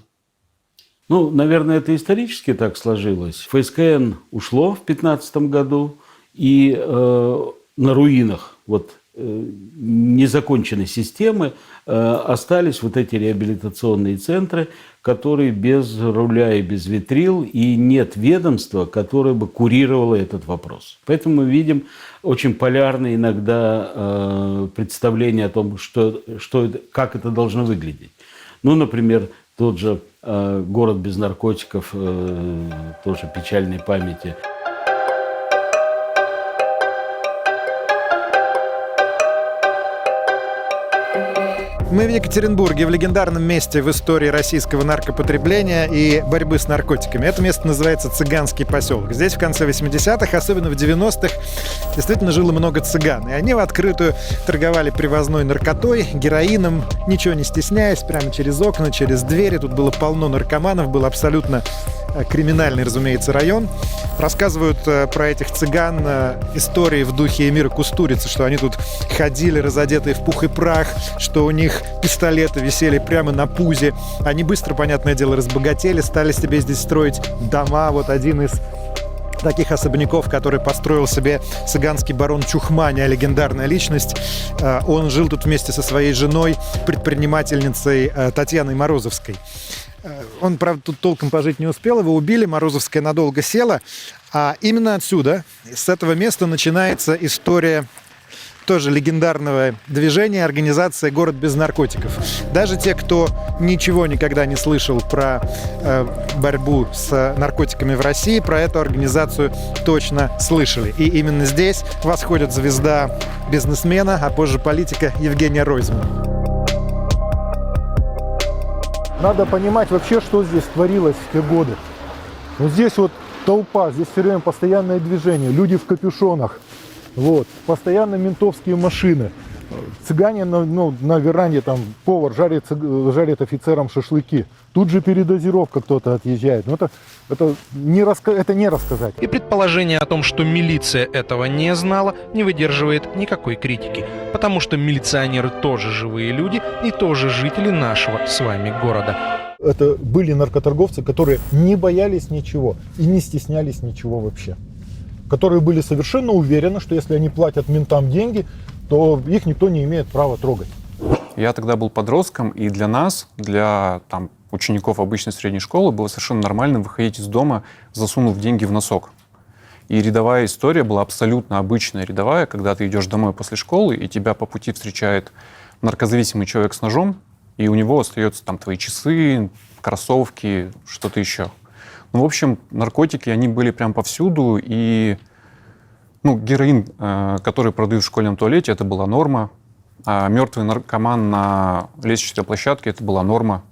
Ну, наверное, это исторически так сложилось. ФСКН ушло в 2015 году, и на руинах незаконченной системы остались вот эти реабилитационные центры, которые без руля и без ветрил, и нет ведомства, которое бы курировало этот вопрос. Поэтому мы видим очень полярные иногда представления о том, как это должно выглядеть. Ну, например, тот же «Город без наркотиков», тоже печальной памяти.
Мы в Екатеринбурге, в легендарном месте в истории российского наркопотребления и борьбы с наркотиками. Это место называется Цыганский поселок. Здесь в конце 80-х, особенно в 90-х, действительно жило много цыган. И они в открытую торговали привозной наркотой, героином, ничего не стесняясь, прямо через окна, через двери. Тут было полно наркоманов, был абсолютно криминальный, разумеется, район. Рассказывают про этих цыган истории в духе Эмира Кустурицы, что они тут ходили разодетые в пух и прах, что у них пистолеты висели прямо на пузе. Они быстро, понятное дело, разбогатели, стали себе здесь строить дома. Вот один из таких особняков, который построил себе цыганский барон Чухманя, легендарная личность. Он жил тут вместе со своей женой, предпринимательницей Татьяной Морозовской. Он, правда, тут толком пожить не успел, его убили, Морозовская надолго села. А именно отсюда, с этого места, начинается история тоже легендарного движения, организация «Город без наркотиков». Даже те, кто ничего никогда не слышал про борьбу с наркотиками в России, про эту организацию точно слышали. И именно здесь восходит звезда бизнесмена, а позже политика Евгения Ройзмана.
Надо понимать вообще, что здесь творилось в те годы. Вот здесь вот толпа, здесь все время постоянное движение, люди в капюшонах, вот, постоянно ментовские машины. Цыгане на веранде, там повар жарит офицерам шашлыки. Тут же передозировка, кто-то отъезжает. Но это не рассказать.
И предположение о том, что милиция этого не знала, не выдерживает никакой критики. Потому что милиционеры тоже живые люди и тоже жители нашего с вами города.
Это были наркоторговцы, которые не боялись ничего и не стеснялись ничего вообще. Которые были совершенно уверены, что если они платят ментам деньги, то их никто не имеет права трогать.
Я тогда был подростком, и для нас, для учеников обычной средней школы, было совершенно нормально выходить из дома, засунув деньги в носок. И рядовая история была абсолютно обычная рядовая, когда ты идешь домой после школы, и тебя по пути встречает наркозависимый человек с ножом, и у него остаются твои часы, кроссовки, что-то еще. Ну, в общем, наркотики, они были прям повсюду, и героин, который продают в школьном туалете, это была норма, а мертвый наркоман на лестничной площадке, это была норма.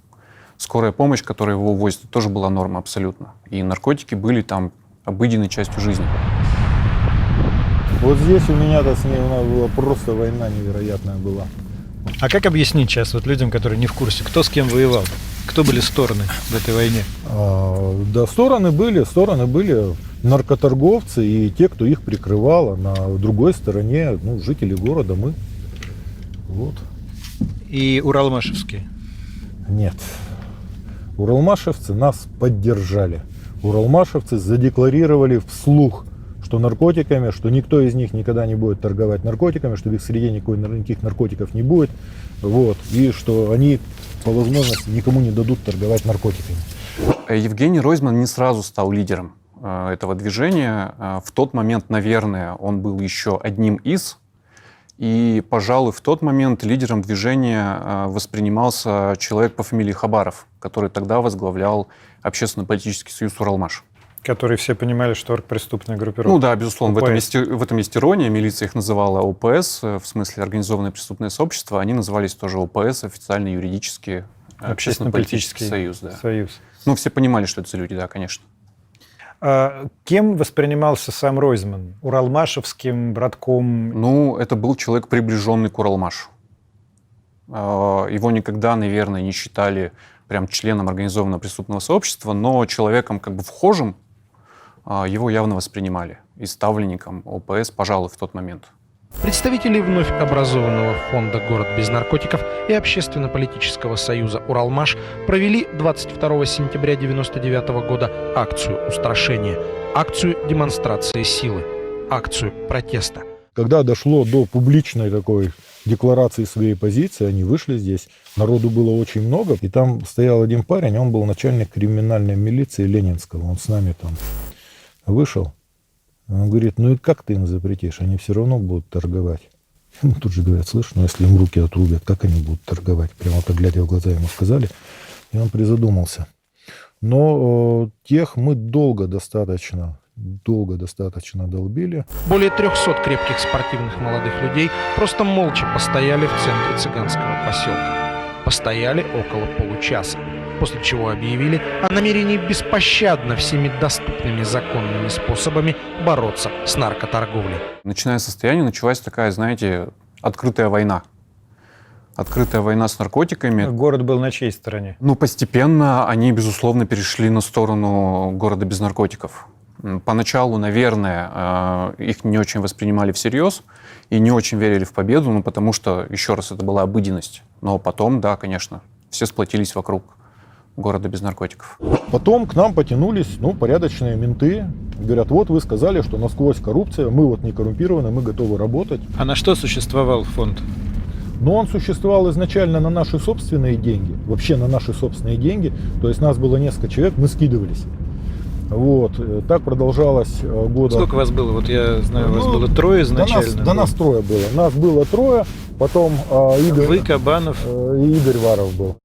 Скорая помощь, которая его увозит, тоже была норма абсолютно. И наркотики были там обыденной частью жизни.
Вот здесь у меня-то с ней была просто война невероятная была.
А как объяснить сейчас людям, которые не в курсе, кто с кем воевал? Кто были стороны в этой войне?
Да, стороны были наркоторговцы и те, кто их прикрывал, а на другой стороне жители города, мы. Вот.
И уралмашевские?
Нет. Уралмашевцы нас поддержали. Уралмашевцы задекларировали вслух, что наркотиками, что никто из них никогда не будет торговать наркотиками, что в их среде никаких наркотиков не будет, вот, и что они по возможности никому не дадут торговать наркотиками.
Евгений Ройзман не сразу стал лидером. этого движения. В тот момент, наверное, он был еще одним из. И, пожалуй, в тот момент лидером движения воспринимался человек по фамилии Хабаров, который тогда возглавлял Общественно-политический союз «Уралмаш».
Которые все понимали, что оргпреступная группировка.
Ну да, безусловно, в
ОПС.
этом есть ирония. Милиция их называла ОПС, в смысле организованное преступное сообщество. Они назывались тоже ОПС, официально юридически Общественно-политический союз. Да.
Союз.
Ну, все понимали, что это за люди, да, конечно.
Кем воспринимался сам Ройзман? Уралмашевским братком?
Ну, это был человек, приближенный к Уралмашу. Его никогда, наверное, не считали прям членом организованного преступного сообщества, но человеком как бы вхожим его явно воспринимали. И ставленником ОПС, пожалуй, в тот момент.
Представители вновь образованного фонда «Город без наркотиков» и Общественно-политического союза «Уралмаш» провели 22 сентября 1999 года акцию устрашения, акцию демонстрации силы, акцию протеста.
Когда дошло до публичной такой декларации своей позиции, они вышли здесь, народу было очень много, и там стоял один парень, он был начальник криминальной милиции Ленинского, он с нами там вышел. Он говорит, ну и как ты им запретишь? Они все равно будут торговать. Ему тут же говорят, слышь, ну если им руки отрубят, как они будут торговать? Прямо так глядя в глаза ему сказали. И он призадумался. Но тех мы долго достаточно долбили.
Более 300 крепких спортивных молодых людей просто молча постояли в центре цыганского поселка. Постояли около получаса, после чего объявили о намерении беспощадно всеми доступными законными способами бороться с наркоторговлей.
Начиная с состояния началась такая, знаете, открытая война. Открытая война с наркотиками.
Город был на чьей стороне?
Ну, постепенно они, безусловно, перешли на сторону города без наркотиков. Поначалу, наверное, их не очень воспринимали всерьез и не очень верили в победу, ну, потому что, еще раз, это была обыденность. Но потом, да, конечно, все сплотились вокруг города без наркотиков.
Потом к нам потянулись, порядочные менты. Говорят, вот вы сказали, что насквозь коррупция, мы вот не коррумпированы, мы готовы работать.
А на что существовал фонд?
Но он существовал изначально на наши собственные деньги, вообще на наши собственные деньги. То есть нас было несколько человек, мы скидывались. Вот, так продолжалось года.
Сколько вас было? Вот я знаю, вас было трое изначально.
До нас трое было. Нас было трое, потом Игорь...
Вы, Кабанов.
И Игорь Варов был.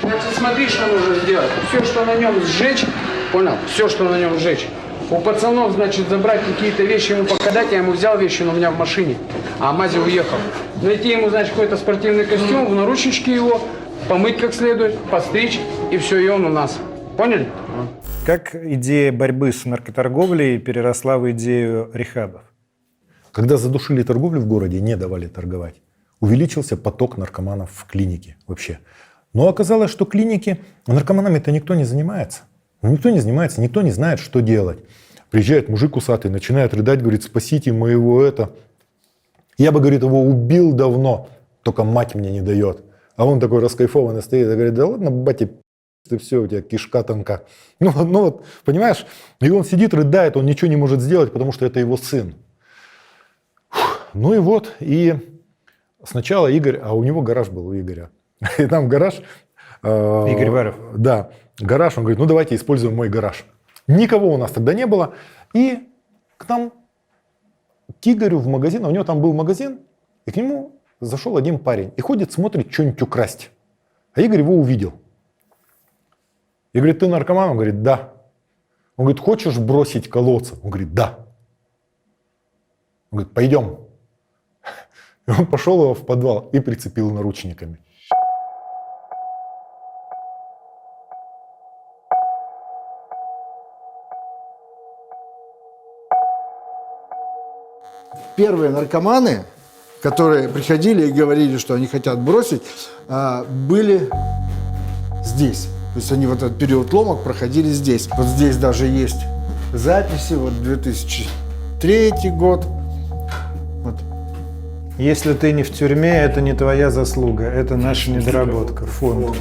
Значит, смотри, что нужно сделать. Все, что на нем сжечь, понял? Все, что на нем сжечь. У пацанов, значит, забрать какие-то вещи ему показать. Я ему взял вещи, но у меня в машине. А Мази уехал. Найти ему, значит, какой-то спортивный костюм, в наручнички его, помыть как следует, постричь, и все, и он у нас. Поняли?
Как идея борьбы с наркоторговлей переросла в идею рехабов?
Когда задушили торговлю в городе, не давали торговать, увеличился поток наркоманов в клинике вообще. Но оказалось, что клиники, наркоманами-то никто не занимается. Никто не занимается, никто не знает, что делать. Приезжает мужик усатый, начинает рыдать, говорит, спасите моего это. Я бы, говорит, его убил давно, только мать мне не дает. А он такой раскайфованный стоит и говорит, да ладно, батя, ты все, у тебя кишка тонка. Ну вот, понимаешь? И он сидит, рыдает, он ничего не может сделать, потому что это его сын. Ну и вот, и сначала Игорь, а у него гараж был у Игоря. И там гараж...
Игорь Варов.
Да, гараж, он говорит, ну давайте используем мой гараж. Никого у нас тогда не было. И к нам, к Игорю в магазин, а у него там был магазин, и к нему зашел один парень. И ходит, смотрит, что-нибудь украсть. А Игорь его увидел. И говорит, ты наркоман? Он говорит, да. Он говорит, хочешь бросить колодца? Он говорит, да. Он говорит, пойдем. И он пошел его в подвал и прицепил наручниками.
Первые наркоманы, которые приходили и говорили, что они хотят бросить, были здесь. То есть они вот этот период ломок проходили здесь. Вот здесь даже есть записи, вот 2003 год. Вот.
Если ты не в тюрьме, это не твоя заслуга, это наша недоработка, фонд.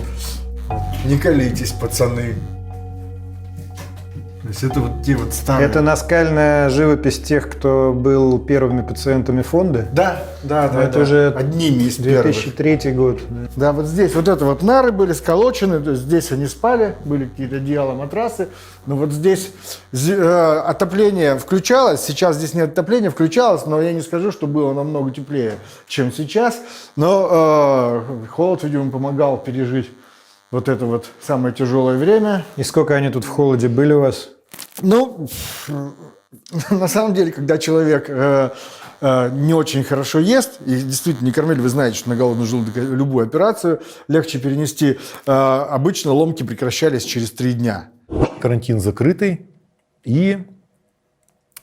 Не колитесь, пацаны. есть это вот те вот старые.
Это наскальная живопись тех, кто был первыми пациентами фонда?
Да.
Это уже
одними из
2003 год.
Да, вот здесь вот это вот нары были сколочены, то есть здесь они спали, были какие-то одеяла, матрасы, но вот здесь отопление включалось, сейчас здесь нет отопления, включалось, но я не скажу, что было намного теплее, чем сейчас, но холод, видимо, помогал пережить вот это вот самое тяжелое время.
И сколько они тут в холоде были у вас?
Ну, на самом деле, когда человек не очень хорошо ест, и действительно не кормили, вы знаете, что на голодный желудок любую операцию легче перенести, обычно ломки прекращались через 3 дня.
Карантин закрытый, и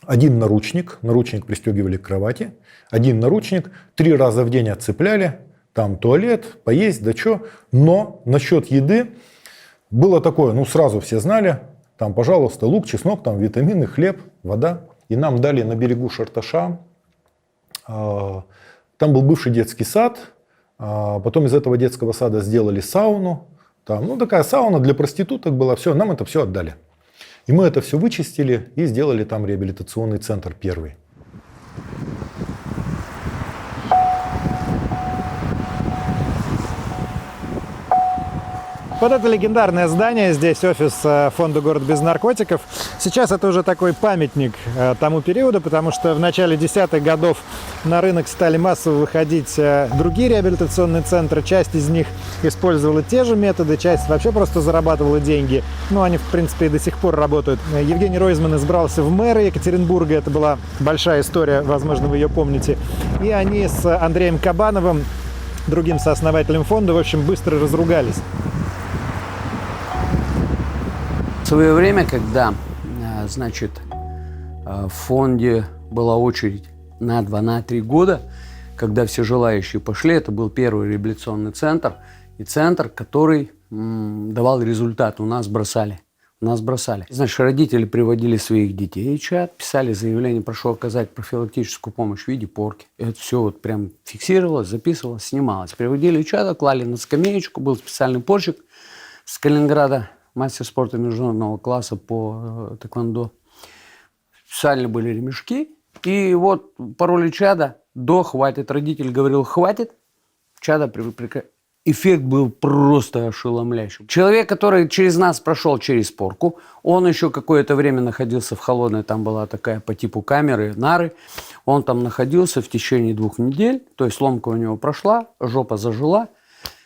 один наручник пристегивали к кровати, один наручник 3 раза в день отцепляли, там туалет, поесть, да что. Но насчет еды было такое, ну сразу все знали, там, пожалуйста, лук, чеснок, там витамины, хлеб, вода. И нам дали на берегу Шарташа, там был бывший детский сад, потом из этого детского сада сделали сауну. Там, ну такая сауна для проституток была, все, нам это все отдали. И мы это все вычистили и сделали там реабилитационный центр первый.
Вот это легендарное здание, здесь офис фонда «Город без наркотиков». Сейчас это уже такой памятник тому периоду, потому что в начале 10-х годов на рынок стали массово выходить другие реабилитационные центры. Часть из них использовала те же методы, часть вообще просто зарабатывала деньги. Ну, они, в принципе, и до сих пор работают. Евгений Ройзман избрался в мэры Екатеринбурга. Это была большая история, возможно, вы ее помните. И они с Андреем Кабановым, другим сооснователем фонда, в общем, быстро разругались.
В свое время, когда, значит, в фонде была очередь на 2-3 года, когда все желающие пошли, это был первый реабилитационный центр, и центр, который давал результат. У нас бросали. Значит, родители приводили своих детей в чат, писали заявление, прошу оказать профилактическую помощь в виде порки. Это все вот прям фиксировалось, записывалось, снималось. Приводили в чат, клали на скамеечку, был специальный порчик с Калининграда, мастер спорта международного класса по тэквондо. Специально были ремешки. И вот пароли чада до хватит. Родитель говорил хватит. Чада эффект был просто ошеломляющий. Человек, который через нас прошел через порку, он еще какое-то время находился в холодной, там была такая по типу камеры, нары. Он там находился в течение 2 недель. То есть ломка у него прошла, жопа зажила.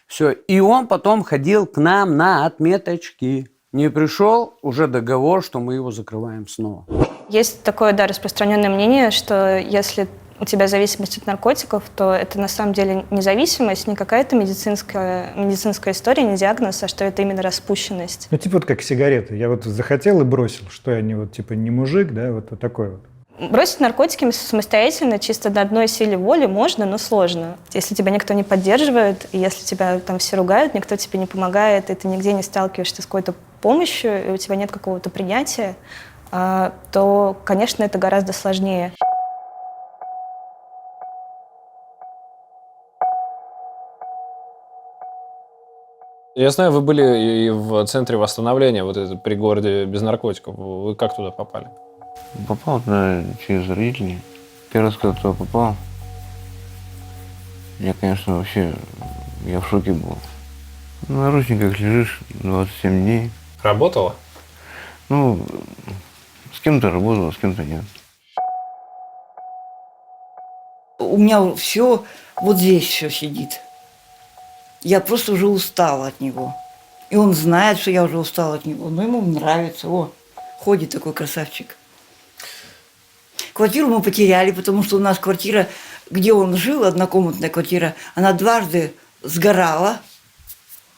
Все. И он потом ходил к нам на отметочки. Не пришел, уже договор, что мы его закрываем снова.
Есть такое, да, распространенное мнение, что если у тебя зависимость от наркотиков, то это на самом деле не зависимость, не какая-то медицинская история, не диагноз, а что это именно распущенность.
Ну, типа вот как сигареты. Я вот захотел и бросил. Что я не вот типа не мужик, да, вот такой вот.
Бросить наркотики самостоятельно, чисто на одной силе воли можно, но сложно. Если тебя никто не поддерживает, и если тебя там все ругают, никто тебе не помогает, и ты нигде не сталкиваешься с какой-то помощью, и у тебя нет какого-то принятия, то, конечно, это гораздо сложнее.
Я знаю, вы были и в центре восстановления, вот это при городе без наркотиков. Вы как туда попали?
Попал туда через родителей. Первый раз, когда туда попал, я, конечно, вообще, я в шоке был. На наручниках лежишь 27 дней.
Работала?
Ну, с кем-то работала, с кем-то нет.
У меня все вот здесь все сидит. Я просто уже устала от него. И он знает, что я уже устала от него. Но ему нравится. О, ходит такой красавчик. Квартиру мы потеряли, потому что у нас квартира, где он жил, однокомнатная квартира, она дважды сгорала.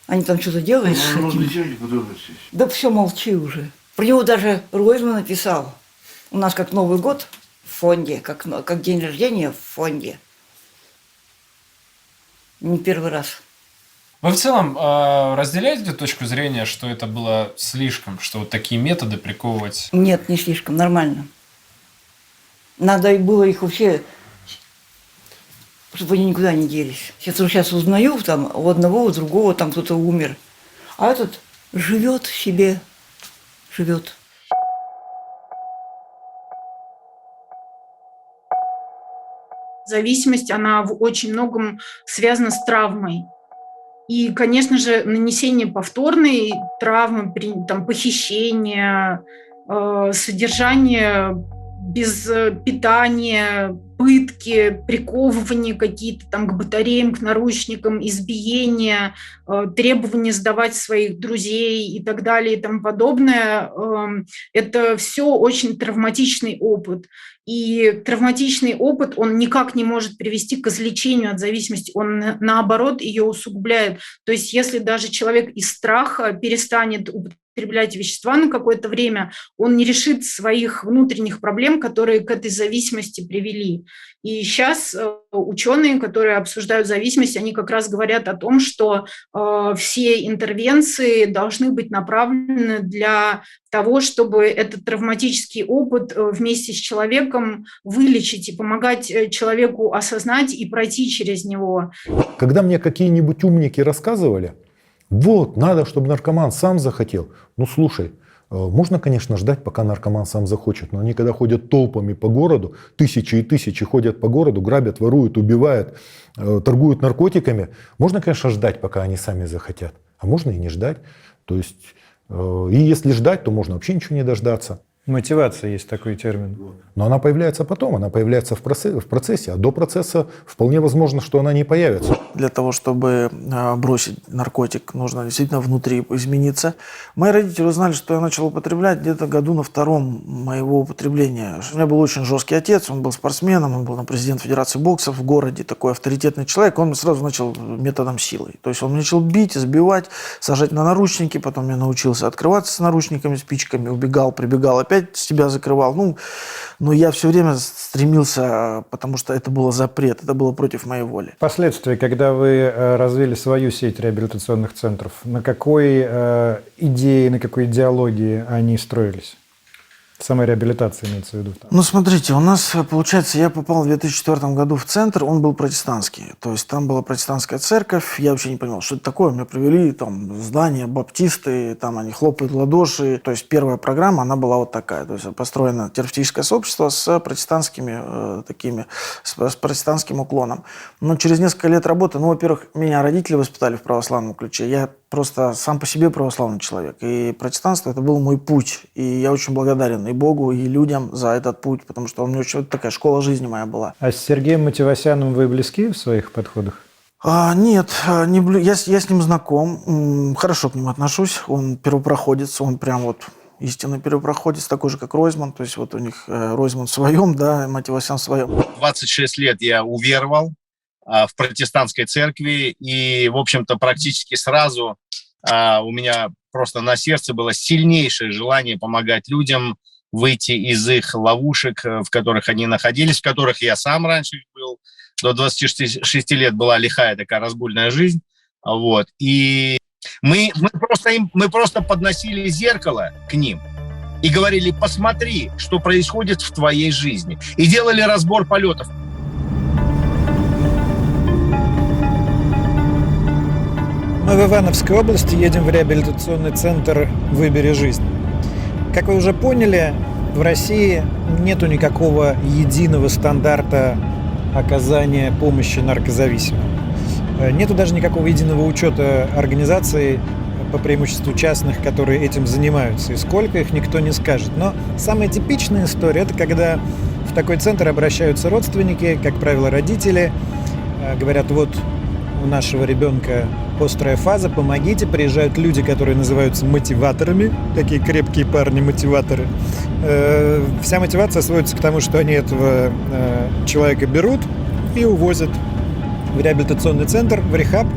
Они там что-то делают. Да все, молчи уже. Про него даже Ройзман написал. У нас как Новый год в фонде, как день рождения в фонде. Не первый раз.
Вы в целом разделяете точку зрения, что это было слишком, что вот такие методы приковывать?
Нет, не слишком, нормально. Надо было их вообще, чтобы они никуда не делись. Сейчас узнаю, там у одного, у другого там кто-то умер. А этот живет себе, живет.
Зависимость, она в очень многом связана с травмой. И, конечно же, нанесение повторной травмы, там, похищения, содержание без питания, пытки, приковывания какие-то там к батареям, к наручникам, избиения, требования сдавать своих друзей и так далее и тому подобное. Это все очень травматичный опыт. И травматичный опыт, он никак не может привести к излечению от зависимости, он, наоборот, ее усугубляет. То есть если даже человек из страха перестанет употреблять вещества на какое-то время, он не решит своих внутренних проблем, которые к этой зависимости привели. И сейчас ученые, которые обсуждают зависимость, они как раз говорят о том, что все интервенции должны быть направлены для того, чтобы этот травматический опыт вместе с человеком вылечить и помогать человеку осознать и пройти через него.
Когда мне какие-нибудь умники рассказывали, вот, надо, чтобы наркоман сам захотел. Ну, слушай, можно, конечно, ждать, пока наркоман сам захочет, но они, когда ходят толпами по городу, тысячи и тысячи ходят по городу, грабят, воруют, убивают, торгуют наркотиками, можно, конечно, ждать, пока они сами захотят, а можно и не ждать. То есть, и если ждать, то можно вообще ничего не дождаться.
Мотивация есть такой термин.
Но она появляется потом, она появляется в процессе, а до процесса вполне возможно, что она не появится.
Для того, чтобы бросить наркотик, нужно действительно внутри измениться. Мои родители узнали, что я начал употреблять где-то году на 2-м моего употребления. У меня был очень жесткий отец, он был спортсменом, он был президент Федерации бокса в городе, такой авторитетный человек. Он сразу начал методом силы. То есть он начал бить, избивать, сажать на наручники, потом я научился открываться с наручниками, спичками, убегал, прибегал, опять себя закрывал. Но я все время стремился, потому что это был запрет, это было против моей воли.
Впоследствии, когда вы развили свою сеть реабилитационных центров, на какой идее, на какой идеологии они строились? Самореабилитация имеется в виду.
Ну, смотрите, у нас, получается, я попал в 2004 году в центр, он был протестантский. То есть там была протестантская церковь, я вообще не понимал, что это такое. Меня привели, там, здание, баптисты, там они хлопают в ладоши. То есть первая программа, она была вот такая. То есть построено терапевтическое сообщество с протестантскими с протестантским уклоном. Но через несколько лет работы, во-первых, меня родители воспитали в православном ключе. Я просто сам по себе православный человек. И протестанство – это был мой путь. И я очень благодарен и Богу, и людям за этот путь, потому что у меня очень такая школа жизни моя была.
А с Сергеем Матевосяном вы близки в своих подходах?
Нет, я с ним знаком, хорошо к нему отношусь. Он первопроходец, он прям вот истинный первопроходец, такой же, как Ройзман. То есть вот у них Ройзман в своем, да, Матевосян в своем.
26 лет я уверовал в протестантской церкви, и, в общем-то, практически сразу у меня просто на сердце было сильнейшее желание помогать людям выйти из их ловушек, в которых они находились, в которых я сам раньше был. До 26 лет была лихая такая разгульная жизнь. Вот. И мы просто подносили зеркало к ним и говорили: посмотри, что происходит в твоей жизни. И делали разбор полетов.
Мы в Ивановской области едем в реабилитационный центр «Выбери жизнь». Как вы уже поняли, в России нету никакого единого стандарта оказания помощи наркозависимым. Нету даже никакого единого учета организаций, по преимуществу частных, которые этим занимаются. И сколько их, никто не скажет. Но самая типичная история – это когда в такой центр обращаются родственники, как правило, родители, говорят: вот у нашего ребенка острая фаза, помогите. Приезжают люди, которые называются мотиваторами, такие крепкие парни-мотиваторы. Вся мотивация сводится к тому, что они этого человека берут и увозят в реабилитационный центр, в рехаб.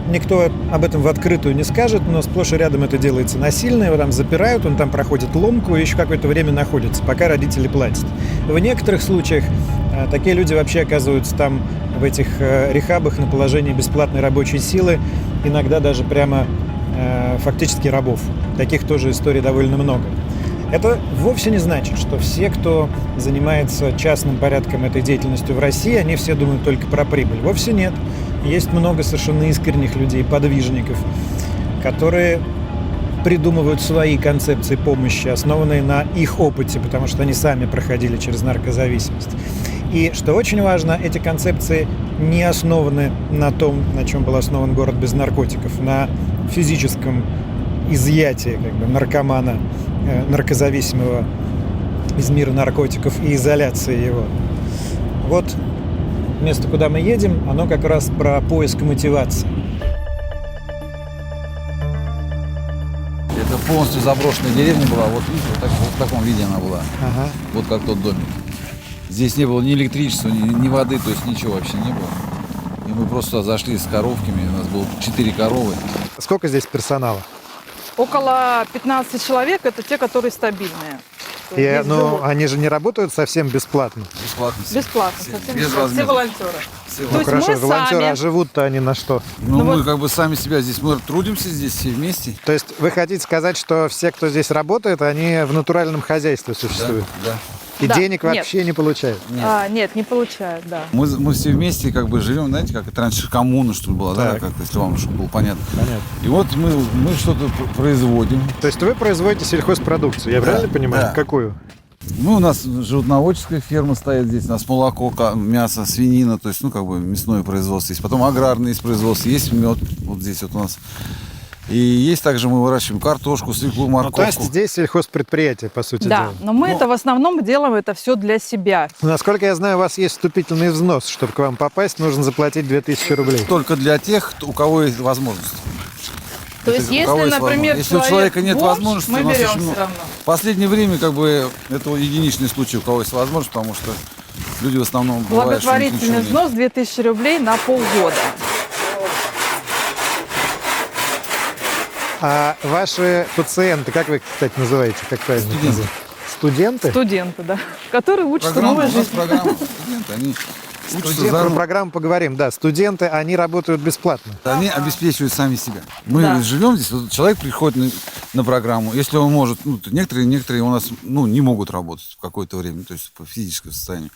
Никто об этом в открытую не скажет, но сплошь и рядом это делается насильно. Его там запирают, он там проходит ломку и еще какое-то время находится, пока родители платят. В некоторых случаях такие люди вообще оказываются там, в этих рехабах, на положении бесплатной рабочей силы, иногда даже прямо фактически рабов. Таких тоже историй довольно много. Это вовсе не значит, что все, кто занимается частным порядком этой деятельностью в России, они все думают только про прибыль. Вовсе нет. Есть много совершенно искренних людей, подвижников, которые придумывают свои концепции помощи, основанные на их опыте, потому что они сами проходили через наркозависимость. И, что очень важно, эти концепции не основаны на том, на чем был основан город без наркотиков, на физическом изъятии наркомана, наркозависимого из мира наркотиков и изоляции его. Вот место, куда мы едем, оно как раз про поиск мотивации.
Это полностью заброшенная деревня была, вот видите, в таком виде она была.
Ага.
Вот как тот домик. Здесь не было ни электричества, ни воды, то есть ничего вообще не было. И мы просто зашли с коровками, у нас было 4 коровы.
Сколько здесь персонала?
Около 15 человек, это те, которые стабильные.
И, ну, они же не работают совсем бесплатно.
Бесплатно.
Бесплатно, совсем
Без
бесплатно. Все волонтеры.
Ну хорошо, волонтеры, а живут-то они на что?
Ну, мы как бы сами себя здесь, мы трудимся здесь все вместе.
То есть вы хотите сказать, что все, кто здесь работает, они в натуральном хозяйстве существуют?
Да.
И
Да,
денег
нет.
вообще не получают?
Нет, не получают, да.
Мы все вместе как бы живем, знаете, как это раньше коммуна, что ли, была, да, как-то, если вам чтобы было понятно.
Понятно.
И вот мы что-то производим.
То есть вы производите сельхозпродукцию, я правильно понимаю?
Да.
Какую?
Ну, у нас животноводческая ферма стоит здесь, у нас молоко, мясо, свинина, то есть, ну, как бы мясное производство есть. Потом аграрное есть производство, есть мед, вот здесь вот у нас. И есть также мы выращиваем картошку, свеклу, морковку.
Ну, то есть здесь сельхозпредприятие, по сути
Да,
дела.
но мы это в основном делаем это все для себя.
Насколько я знаю, у вас есть вступительный взнос. Чтобы к вам попасть, нужно заплатить 2000 рублей.
Только для тех, у кого есть возможность.
То есть, если, например,
если у человека нет
бомж,
возможности,
мы
у нас
берем
очень
все
много.
равно.
В последнее время, как бы, это единичный случай, у кого есть возможность, потому что люди в основном бывает, что у них ничего
Благотворительный
нет.
взнос 2000 рублей на полгода.
А ваши пациенты, как вы, кстати, называете? Как правильно?
Студенты.
Студенты?
Студенты, да. Которые учатся
Программа,
новой
у нас
жизни.
программа, студенты, они учатся
Про
заново.
программу поговорим. Да, студенты, они работают бесплатно.
Они обеспечивают сами себя. Мы
Да.
живем здесь, вот человек приходит на программу, если он может, ну, некоторые у нас не могут работать в какое-то время, то есть по физическому состоянию.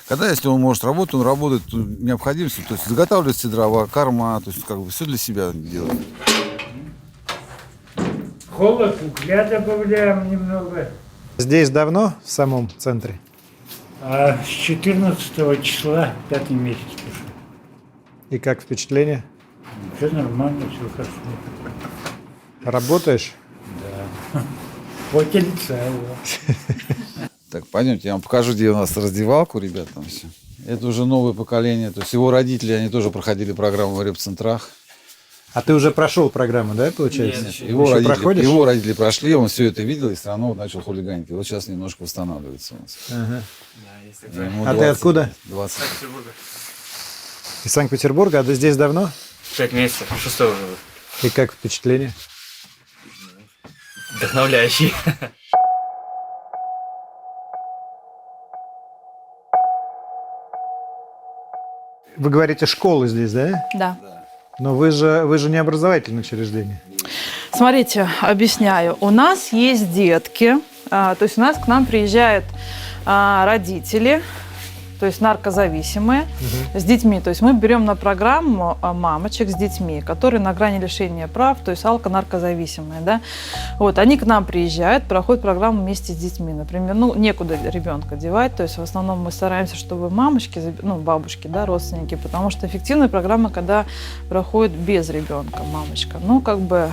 Когда, если он может работать, он работает необходимостью, то есть заготавливает все дрова, корма, то есть как бы все для себя делает.
Холод, угля добавляем немного.
Здесь давно, в самом центре?
А с 14 числа, 5 месяц пошел.
И как впечатление?
Все нормально, все хорошо.
Работаешь?
Да. Поте лица его.
Так, пойдемте, я вам покажу, где у нас раздевалку, ребят, там все. Это уже новое поколение, то есть его родители, они тоже проходили программу в репцентрах.
А ты уже прошел программу, да, получается?
Нет,
Еще
его родители прошли, он все это видел и все равно начал хулиганить. И вот сейчас немножко восстанавливается у нас.
Ага.
Ему
А ты откуда?
20.
Из Санкт-Петербурга? А ты здесь давно?
5 месяцев, 6 уже.
И как впечатление?
Вдохновляющий.
Вы говорите, школа здесь, да?
Да.
Но вы же не образовательное учреждение.
Смотрите, объясняю. У нас есть детки, то есть у нас к нам приезжают родители, то есть наркозависимые, с детьми. То есть мы берем на программу мамочек с детьми, которые на грани лишения прав, то есть алко-наркозависимые. Да? Вот, они к нам приезжают, проходят программу вместе с детьми. Например, некуда ребенка девать, то есть в основном мы стараемся, чтобы мамочки, бабушки, да, родственники, потому что эффективная программа, когда проходит без ребенка мамочка. Как бы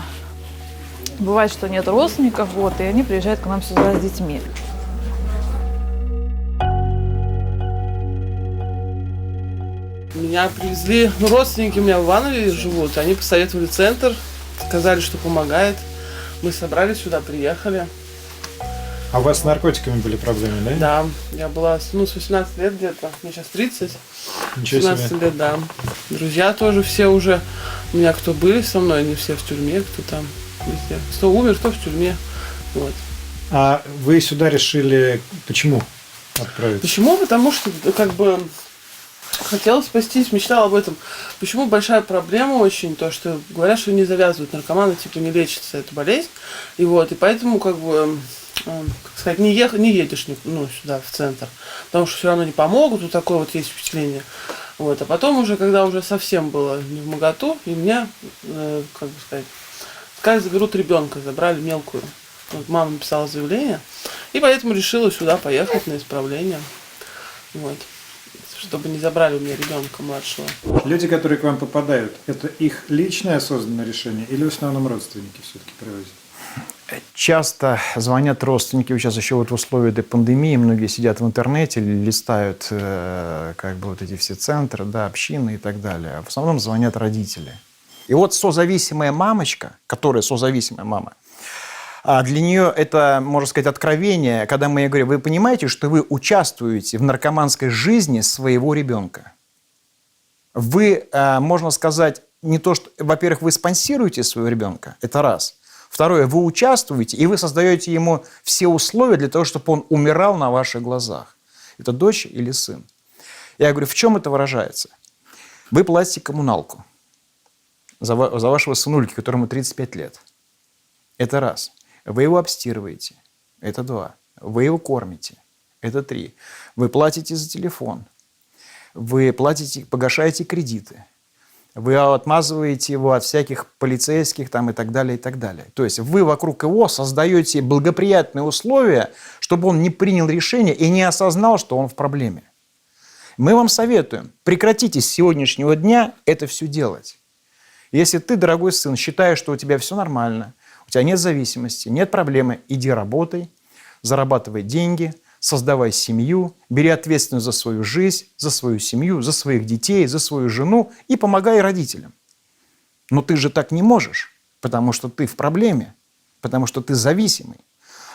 бывает, что нет родственников, вот, и они приезжают к нам сюда с детьми.
Меня привезли, родственники у меня в Иванове живут, они посоветовали центр, сказали, что помогает. Мы собрались сюда, приехали.
А у вас с наркотиками были проблемы, да?
Да, я была с 18 лет где-то, мне сейчас 30.
Ничего
17
себе.
лет, да. Друзья тоже все уже, у меня кто были со мной, они все в тюрьме, кто там, везде. Кто умер, кто в тюрьме, вот.
А вы сюда решили, почему отправиться?
Почему? Потому что, как бы, хотела спастись, мечтала об этом. Почему большая проблема очень, то, что говорят, что не завязывают наркоманы, типа не лечится эта болезнь. И поэтому, как бы, как сказать, не едешь сюда, в центр, потому что все равно не помогут, вот такое вот есть впечатление. А потом уже, когда уже совсем было не в моготу, и меня, как бы сказать, заберут ребенка, забрали мелкую. Мама написала заявление, и поэтому решила сюда поехать на исправление. чтобы не забрали у меня ребенка младшего.
Люди, которые к вам попадают, это их личное осознанное решение или в основном родственники все-таки привозят?
Часто звонят родственники, сейчас еще вот в условиях этой пандемии многие сидят в интернете, листают как бы вот эти все центры, да, общины и так далее. А в основном звонят родители. И вот созависимая мамочка, которая созависимая мама, для нее это, можно сказать, откровение, когда мы ей говорим, вы понимаете, что вы участвуете в наркоманской жизни своего ребенка. Вы, можно сказать, не то, что, во-первых, вы спонсируете своего ребенка, это раз. Второе, вы участвуете, и вы создаете ему все условия для того, чтобы он умирал на ваших глазах. Это дочь или сын? Я говорю, в чем это выражается? Вы платите коммуналку за вашего сынульки, которому 35 лет. Это раз. Вы его обстирываете. Это два. Вы его кормите. Это три. Вы платите за телефон. Вы платите, погашаете кредиты. Вы отмазываете его от всяких полицейских там, и так далее, и так далее. То есть вы вокруг его создаете благоприятные условия, чтобы он не принял решение и не осознал, что он в проблеме. Мы вам советуем, прекратите с сегодняшнего дня это все делать. Если ты, дорогой сын, считаешь, что у тебя все нормально, у тебя нет зависимости, нет проблемы, иди работай, зарабатывай деньги, создавай семью, бери ответственность за свою жизнь, за свою семью, за своих детей, за свою жену и помогай родителям. Но ты же так не можешь, потому что ты в проблеме, потому что ты зависимый.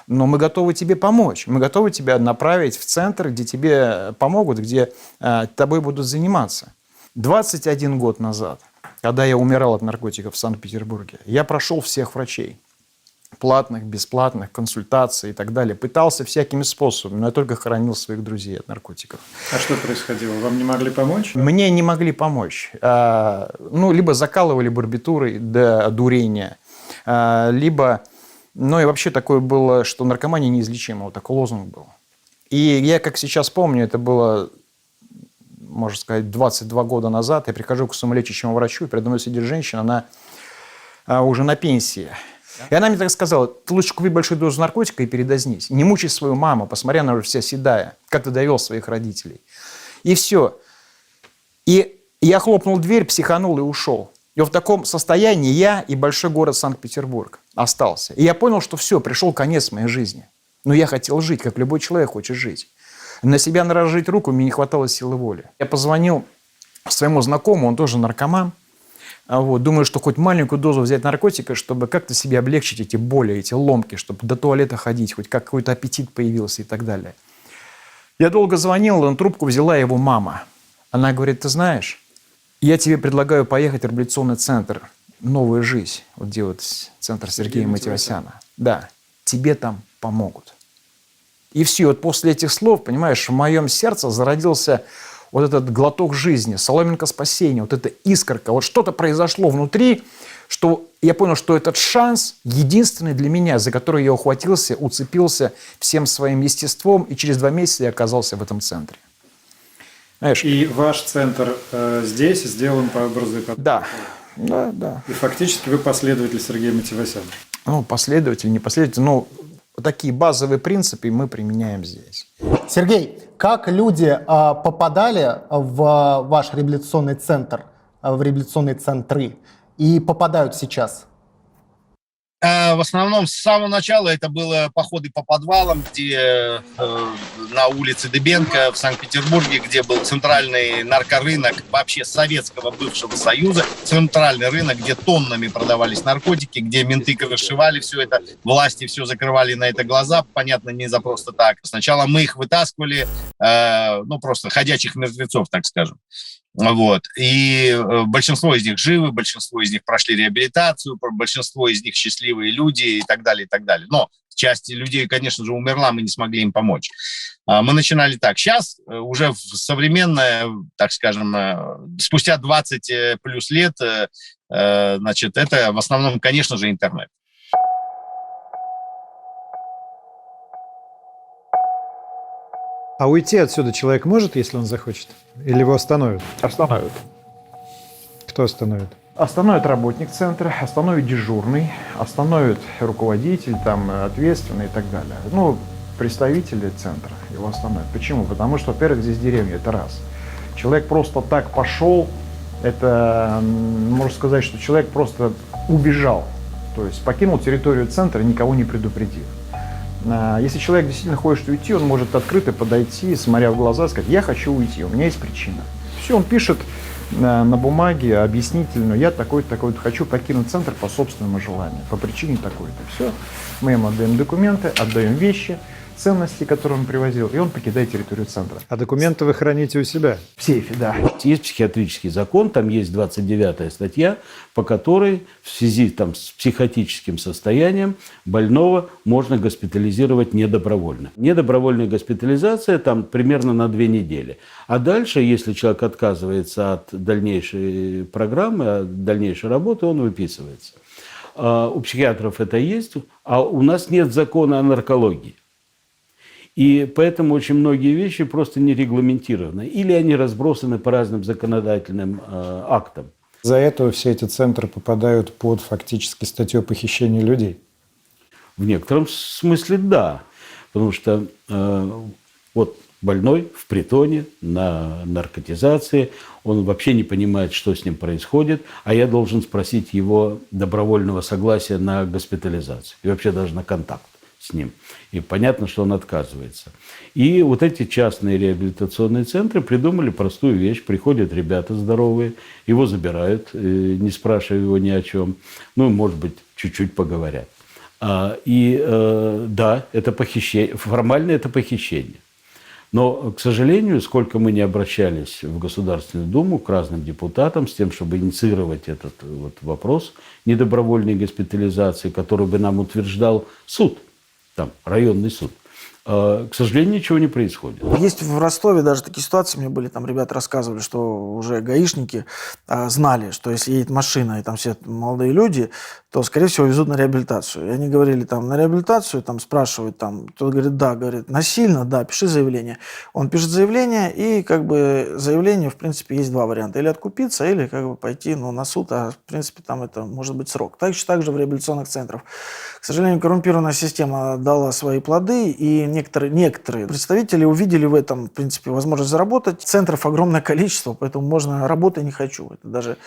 Но мы готовы тебе помочь, мы готовы тебя направить в центр, где тебе помогут, где тобой будут заниматься. 21 год назад, когда я умирал от наркотиков в Санкт-Петербурге, я прошел всех врачей. Платных, бесплатных, консультаций и так далее. Пытался всякими способами, но я только хоронил своих друзей от наркотиков.
А что происходило? Вам не могли помочь?
Мне не могли помочь. Либо закалывали барбитурой до дурения, либо... Ну и вообще такое было, что наркомания неизлечима. Вот такой лозунг был. И я, как сейчас помню, это было, можно сказать, 22 года назад. Я прихожу к самолечащему врачу, и передо мной сидит женщина, она уже на пенсии. И она мне так сказала, ты лучше купи большую дозу наркотика и передознись. Не мучай свою маму, посмотри, она уже вся седая. Как ты довел своих родителей. И все. И я хлопнул дверь, психанул и ушел. И в таком состоянии я и большой город Санкт-Петербург остался. И я понял, что все, пришел конец моей жизни. Но я хотел жить, как любой человек хочет жить. На себя наложить руку мне не хватало силы воли. Я позвонил своему знакомому, он тоже наркоман. Думаю, что хоть маленькую дозу взять наркотика, чтобы как-то себе облегчить эти боли, эти ломки, чтобы до туалета ходить, хоть какой-то аппетит появился и так далее. Я долго звонил, но трубку взяла его мама. Она говорит, ты знаешь, я тебе предлагаю поехать в реабилитационный центр «Новая жизнь», вот где вот центр Сергея Матевосяна. Да, тебе там помогут. И все, вот после этих слов, понимаешь, в моем сердце зародился вот этот глоток жизни, соломинка спасения, вот эта искорка. Вот что-то произошло внутри, что я понял, что этот шанс единственный для меня, за который я ухватился, уцепился всем своим естеством, и через 2 месяца я оказался в этом центре. Знаешь,
и ваш центр здесь сделан по образу и подобию?
Да, да.
И фактически вы последователь Сергея Матевосяна?
Ну, последователь, не последователь, но такие базовые принципы мы применяем здесь.
Сергей, как люди попадали в ваш реабилитационный центр, в реабилитационные центры и попадают сейчас?
В основном с самого начала это было походы по подвалам, где на улице Дыбенко в Санкт-Петербурге, где был центральный наркорынок вообще Советского бывшего Союза, центральный рынок, где тоннами продавались наркотики, где менты крышевали все это, власти все закрывали на это глаза, понятно, не за просто так. Сначала мы их вытаскивали, просто ходячих мертвецов, так скажем. Вот. И большинство из них живы, большинство из них прошли реабилитацию, большинство из них счастливые люди и так далее, и так далее. Но часть людей, конечно же, умерла, мы не смогли им помочь. Мы начинали так. Сейчас уже в современное, так скажем, спустя 20 плюс лет, значит, это в основном, конечно же, интернет.
А уйти отсюда человек может, если он захочет? Или его остановят?
Остановят.
Кто остановит?
Остановит работник центра, остановит дежурный, остановит руководитель, там, ответственный и так далее. Ну, представители центра его остановят. Почему? Потому что, во-первых, здесь деревня, это раз. Человек просто так пошел, это, можно сказать, что человек просто убежал, то есть покинул территорию центра, никого не предупредив. Если человек действительно хочет уйти, он может открыто подойти, смотря в глаза, сказать: я хочу уйти, у меня есть причина. Все, он пишет на бумаге объяснительную: я такой-то, такой-то хочу покинуть центр по собственному желанию, по причине такой-то. Все, мы ему отдаем документы, отдаем вещи, ценности, которые он привозил, и он покидает территорию центра.
А документы вы храните у себя?
В сейфе, да.
Есть психиатрический закон, там есть 29-я статья, по которой в связи там, с психотическим состоянием больного можно госпитализировать недобровольно. Недобровольная госпитализация там примерно на 2 недели. А дальше, если человек отказывается от дальнейшей программы, от дальнейшей работы, он выписывается. У психиатров это есть, а у нас нет закона о наркологии. И поэтому очень многие вещи просто не регламентированы. Или они разбросаны по разным законодательным актам.
За это все эти центры попадают под фактически статью похищения людей?
В некотором смысле да. Потому что вот больной в притоне на наркотизации, он вообще не понимает, что с ним происходит, а я должен спросить его добровольного согласия на госпитализацию и вообще даже на контакт с ним. И понятно, что он отказывается. И вот эти частные реабилитационные центры придумали простую вещь. Приходят ребята здоровые, его забирают, не спрашивая его ни о чем. Ну, может быть, чуть-чуть поговорят. Да, это похищение. Формально это похищение. Но, к сожалению, сколько мы не обращались в Государственную Думу к разным депутатам с тем, чтобы инициировать этот вот вопрос недобровольной госпитализации, который бы нам утверждал суд, там, районный суд, к сожалению, ничего не происходит.
Есть в Ростове даже такие ситуации, мне были там ребята рассказывали, что уже гаишники знали, что если едет машина и там все молодые люди, то, скорее всего, везут на реабилитацию. И они говорили там на реабилитацию, там спрашивают, там, кто говорит, да, говорит, насильно, да, пиши заявление. Он пишет заявление, и как бы заявление, в принципе, есть 2 варианта. Или откупиться, или как бы пойти на суд, а в принципе там это может быть срок. Также в реабилитационных центрах. К сожалению, коррумпированная система дала свои плоды, и некоторые представители увидели в этом, в принципе, возможность заработать. Центров огромное количество, поэтому можно работать не хочу. Это даже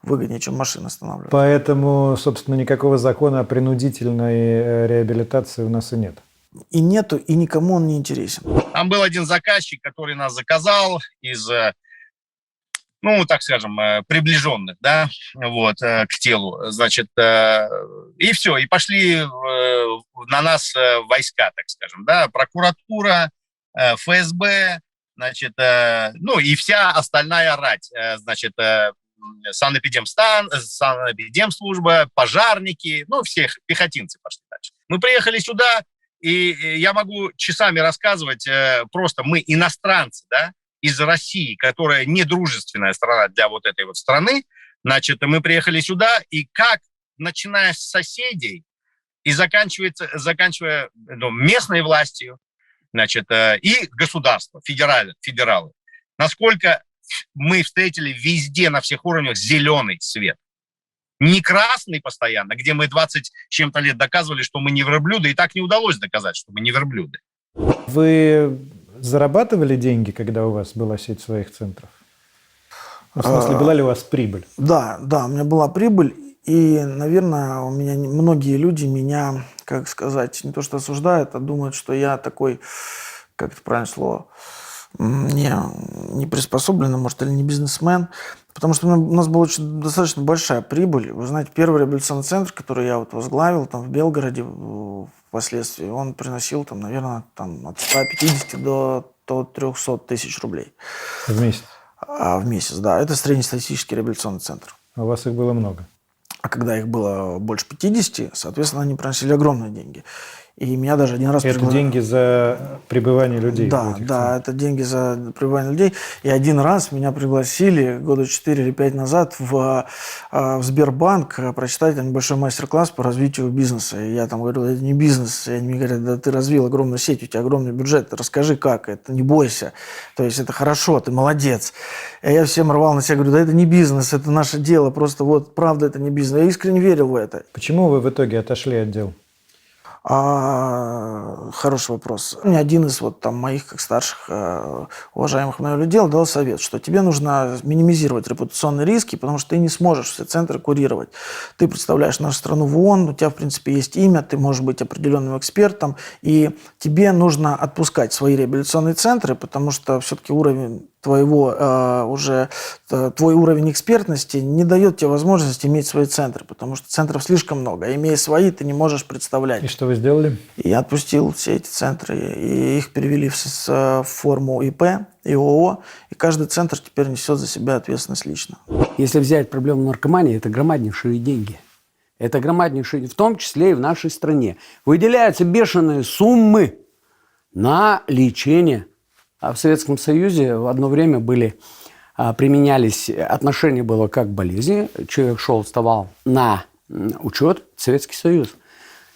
выгоднее, чем машину останавливать.
Поэтому, собственно, никакого закона о принудительной реабилитации у нас и нет.
И нету, и никому он не интересен.
Там был один заказчик, который нас заказал из, ну, так скажем, приближенных, да, вот, к телу, значит, и все, и пошли на нас войска, так скажем, да, прокуратура, ФСБ, значит, ну, и вся остальная рать, значит, санэпидемслужба, пожарники, ну, всех пехотинцы пошли дальше. Мы приехали сюда, и я могу часами рассказывать, просто мы иностранцы, да, из России, которая недружественная страна для вот этой вот страны, значит, мы приехали сюда, и как, начиная с соседей и заканчивая местной властью, значит, и государство, федералы, насколько мы встретили везде, на всех уровнях, зеленый свет. Не красный постоянно, где мы 20 с чем-то лет доказывали, что мы не верблюды, и так не удалось доказать, что мы не верблюды.
Вы зарабатывали деньги, когда у вас была сеть своих центров? В смысле, была ли у вас прибыль?
Да, у меня была прибыль, и, наверное, у меня многие люди меня, как сказать, не то что осуждают, а думают, что я такой, как это правильное слово, не приспособленный, может, или не бизнесмен, потому что у нас была достаточно большая прибыль. Вы знаете, первый реабилитационный центр, который я вот возглавил там в Белгороде впоследствии, он приносил там, наверное, там, от 150 до 300 тысяч рублей.
В месяц?
В месяц, да. Это среднестатистический реабилитационный центр.
А у вас их было много?
А когда их было больше 50, соответственно, они приносили огромные деньги. И меня даже один раз...
Это деньги за пребывание людей?
Да, это деньги за пребывание людей. И один раз меня пригласили года 4 или 5 назад в Сбербанк прочитать небольшой мастер-класс по развитию бизнеса. И я там говорю, это не бизнес. И они мне говорят, да ты развил огромную сеть, у тебя огромный бюджет, расскажи как, это не бойся. То есть это хорошо, ты молодец. И я всем рвал на себя, говорю, да это не бизнес, это наше дело, просто вот правда это не бизнес. Я искренне верил в это.
Почему вы в итоге отошли от дел?
Хороший вопрос. Мне один из вот там моих, как старших, уважаемых мной людей дал совет, что тебе нужно минимизировать репутационные риски, потому что ты не сможешь все центры курировать. Ты представляешь нашу страну в ООН, у тебя, в принципе, есть имя, ты можешь быть определенным экспертом, и тебе нужно отпускать свои реабилитационные центры, потому что все-таки уровень твой уровень экспертности не дает тебе возможности иметь свои центры, потому что центров слишком много, а имея свои, ты не можешь представлять.
И что вы сделали?
Я отпустил все эти центры, и их перевели в форму ИП и ООО, и каждый центр теперь несет за себя ответственность лично.
Если взять проблему наркомании, это громаднейшие деньги. Это громаднейшие, в том числе и в нашей стране. Выделяются бешеные суммы на лечение. А в Советском Союзе в одно время применялись, отношение было как к болезни. Человек вставал на учет в Советский Союз.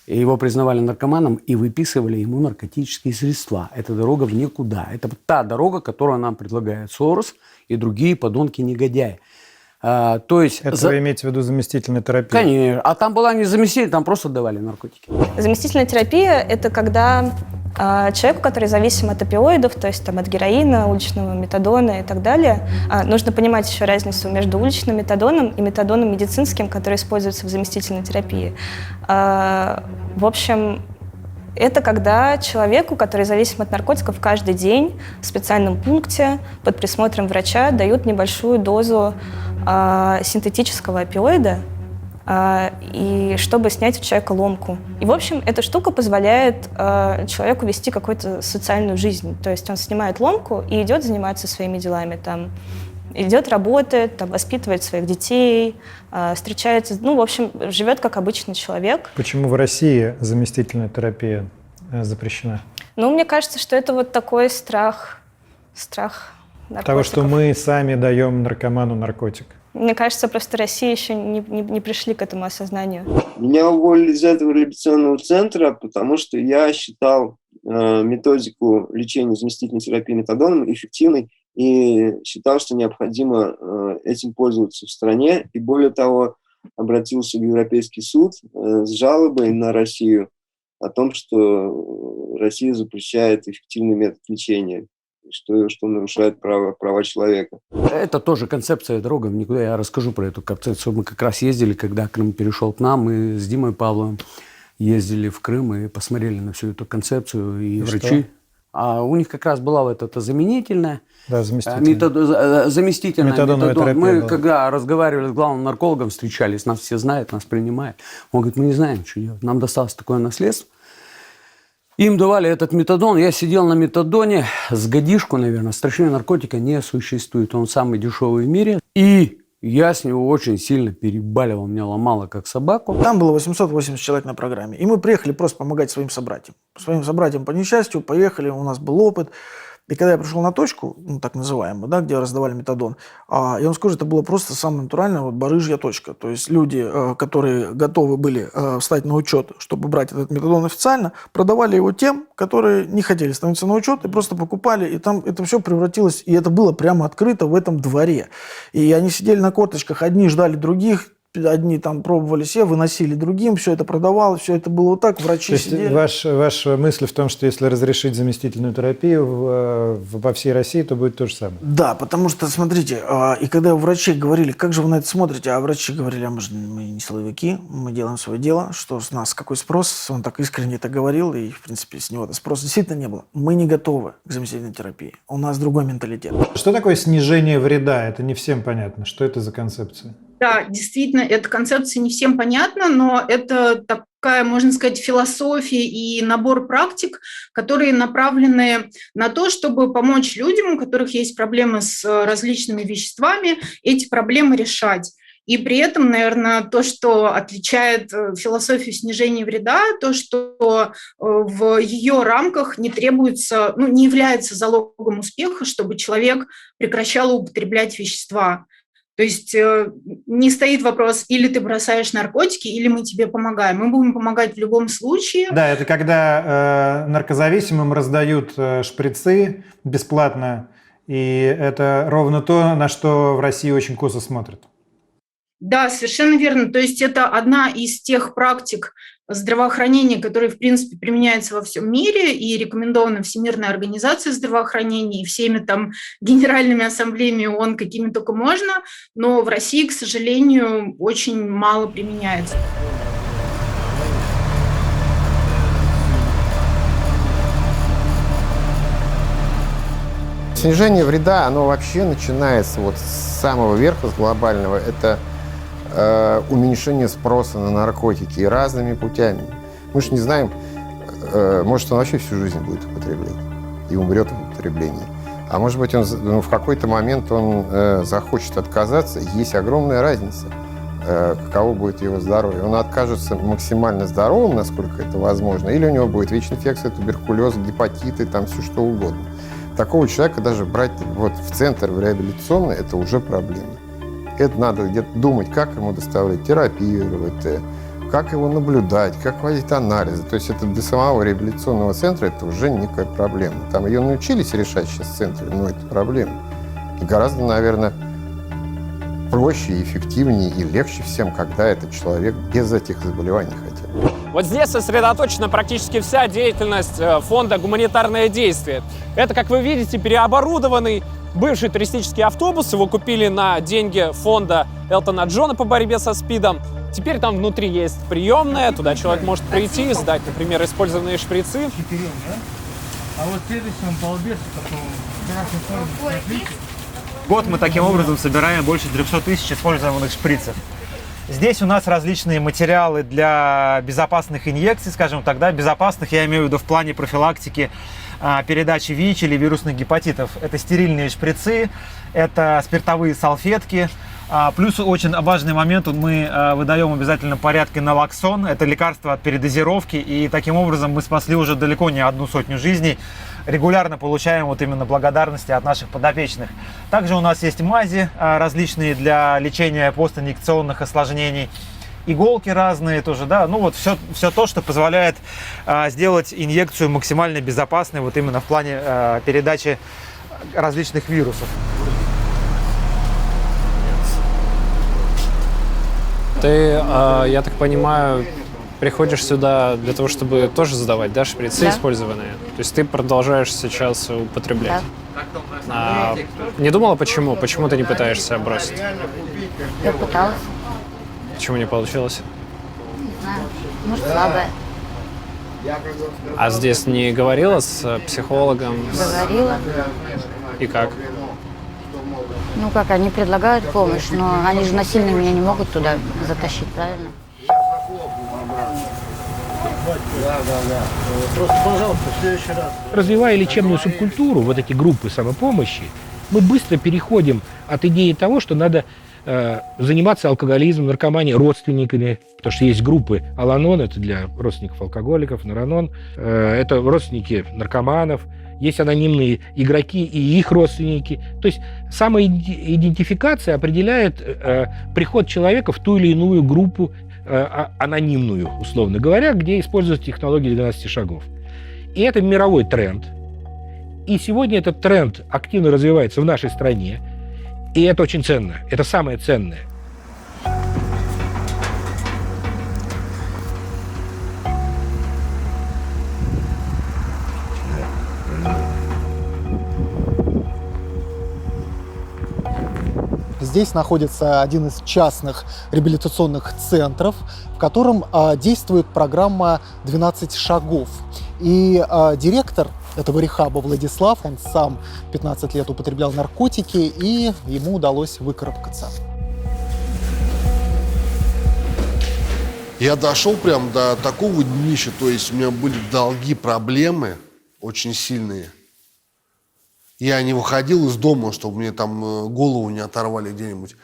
И его признавали наркоманом и выписывали ему наркотические средства. Это дорога в никуда. Это та дорога, которую нам предлагает Сорос и другие подонки-негодяи. То есть
это вы имеете в виду заместительную терапию?
Конечно. А там была не заместительная, там просто давали наркотики.
Заместительная терапия – это когда человеку, который зависим от опиоидов, то есть там, от героина, уличного метадона и так далее, нужно понимать еще разницу между уличным метадоном и метадоном медицинским, который используется в заместительной терапии. В общем, это когда человеку, который зависим от наркотиков, каждый день в специальном пункте под присмотром врача дают небольшую дозу синтетического опиоида, и чтобы снять у человека ломку. И, в общем, эта штука позволяет человеку вести какую-то социальную жизнь. То есть он снимает ломку и идет заниматься своими делами. Там, идет, работает, там, воспитывает своих детей, встречается, в общем, живет как обычный человек.
Почему в России заместительная терапия запрещена?
Мне кажется, что это вот такой страх наркотиков.
Того, что мы сами даем наркоману наркотик.
Мне кажется, просто Россия еще не пришли к этому осознанию.
Меня уволили из этого реабилитационного центра, потому что я считал методику лечения заместительной терапии метадоном эффективной и считал, что необходимо этим пользоваться в стране. И более того, обратился в Европейский суд с жалобой на Россию о том, что Россия запрещает эффективный метод лечения, что нарушает права человека.
Это тоже концепция «Дорога в никуда». Я расскажу про эту концепцию. Мы как раз ездили, когда Крым перешел к нам, мы с Димой Павловым ездили в Крым и посмотрели на всю эту концепцию. И врачи. Что? А у них как раз была вот эта заменительная.
Да, заместительная.
Заместительная
метадоновая терапия.
Мы, когда разговаривали с главным наркологом, встречались, нас все знают, нас принимают. Он говорит, мы не знаем, что делать. Нам досталось такое наследство. Им давали этот метадон. Я сидел на метадоне с годишку, наверное. Страшнее наркотика не существует. Он самый дешевый в мире. И я с него очень сильно перебаливал. Меня ломало, как собаку.
Там было 880 человек на программе. И мы приехали просто помогать своим собратьям. Своим собратьям по несчастью поехали. У нас был опыт. И когда я пришел на точку, так называемую, да, где раздавали метадон, я вам скажу, это было просто самая натуральная барыжья точка. То есть люди, которые готовы были встать на учет, чтобы брать этот метадон официально, продавали его тем, которые не хотели становиться на учет и просто покупали. И там это все превратилось, и это было прямо открыто в этом дворе. И они сидели на корточках, одни ждали других, одни там пробовали себе, выносили другим, все это продавалось, все это было вот так, врачи
То есть
сидели.
Ваша мысль в том, что если разрешить заместительную терапию во всей России, то будет то же самое?
Да, потому что, смотрите, и когда врачи говорили, как же вы на это смотрите, а врачи говорили, мы не силовики, мы делаем свое дело, что с нас какой спрос, он так искренне это говорил, и, в принципе, с него спроса действительно не было. Мы не готовы к заместительной терапии, у нас другой менталитет.
Что такое снижение вреда? Это не всем понятно. Что это за концепция?
Да, действительно, эта концепция не всем понятна, но это такая, можно сказать, философия и набор практик, которые направлены на то, чтобы помочь людям, у которых есть проблемы с различными веществами, эти проблемы решать. И при этом, наверное, то, что отличает философию снижения вреда, то, что в ее рамках не требуется, не является залогом успеха, чтобы человек прекращал употреблять вещества. То есть не стоит вопрос, или ты бросаешь наркотики, или мы тебе помогаем. Мы будем помогать в любом случае.
Да, это когда наркозависимым раздают шприцы бесплатно, и это ровно то, на что в России очень косо смотрят.
Да, совершенно верно. То есть это одна из тех практик здравоохранения, который, в принципе, применяется во всем мире и рекомендовано Всемирной организацией здравоохранения и всеми там генеральными ассамблеями ООН, какими только можно, но в России, к сожалению, очень мало применяется.
Снижение вреда, оно вообще начинается вот с самого верха, с глобального. Это уменьшение спроса на наркотики и разными путями. Мы же не знаем, может, он вообще всю жизнь будет употреблять и умрет в употреблении. А может быть, он в какой-то момент он захочет отказаться. Есть огромная разница, каково будет его здоровье. Он откажется максимально здоровым, насколько это возможно, или у него будет ВИЧ-инфекция, туберкулез, гепатиты, там все что угодно. Такого человека даже брать вот в центр в реабилитационный – это уже проблема. Это надо где-то думать, как ему доставлять терапию РВТ, как его наблюдать, как водить анализы. То есть это для самого реабилитационного центра это уже некая проблема. Там ее научились решать сейчас в центре, но это проблема. И гораздо, наверное, проще, эффективнее и легче всем, когда этот человек без этих заболеваний хотя бы.
Вот здесь сосредоточена практически вся деятельность фонда «Гуманитарное действие». Это, как вы видите, переоборудованный бывший туристический автобус. Его купили на деньги фонда Элтона Джона по борьбе со СПИДом. Теперь там внутри есть приемная, туда человек может прийти, сдать, например, использованные шприцы.
А вот следующему балбесу такому
В год мы таким образом собираем больше 300 тысяч использованных шприцев. Здесь у нас различные материалы для безопасных инъекций, скажем так, да, безопасных, я имею в виду в плане профилактики передачи ВИЧ или вирусных гепатитов. Это стерильные шприцы, это спиртовые салфетки. Плюс очень важный момент, мы выдаем в обязательном порядке налоксон, это лекарство от передозировки, и таким образом мы спасли уже далеко не 100 жизней. Регулярно получаем вот именно благодарности от наших подопечных. Также у нас есть мази различные для лечения постинъекционных осложнений, иголки разные тоже, да, ну вот все то, что позволяет сделать инъекцию максимально безопасной вот именно в плане передачи различных вирусов.
Ты, я так понимаю, приходишь сюда для того, чтобы тоже задавать, да, шприцы использованные? То есть ты продолжаешь сейчас употреблять? Да. Не думала, почему? Почему ты не пытаешься бросить?
Я пыталась.
Почему не получилось?
Не знаю. Может, слабая.
А здесь не говорила с психологом?
Говорила.
И как?
Ну как, они предлагают помощь, но они же насильно меня не могут туда затащить, правильно?
Просто, пожалуйста, в следующий раз.
Развивая лечебную субкультуру, вот эти группы самопомощи, мы быстро переходим от идеи того, что надо заниматься алкоголизмом, наркоманией, родственниками, потому что есть группы Ал-Анон, это для родственников алкоголиков, Нар-Анон, это родственники наркоманов, есть анонимные игроки и их родственники. То есть самоидентификация определяет приход человека в ту или иную группу, анонимную, условно говоря, где используются технологии 12 шагов. И это мировой тренд. И сегодня этот тренд активно развивается в нашей стране. И это очень ценно. Это самое ценное.
Здесь находится один из частных реабилитационных центров, в котором действует программа «12 шагов». И директор этого рехаба Владислав, он сам 15 лет употреблял наркотики, и ему удалось выкарабкаться.
Я дошел прям до такого днища, то есть у меня были долги, проблемы очень сильные. Я не выходил из дома, чтобы мне там голову не оторвали где-нибудь.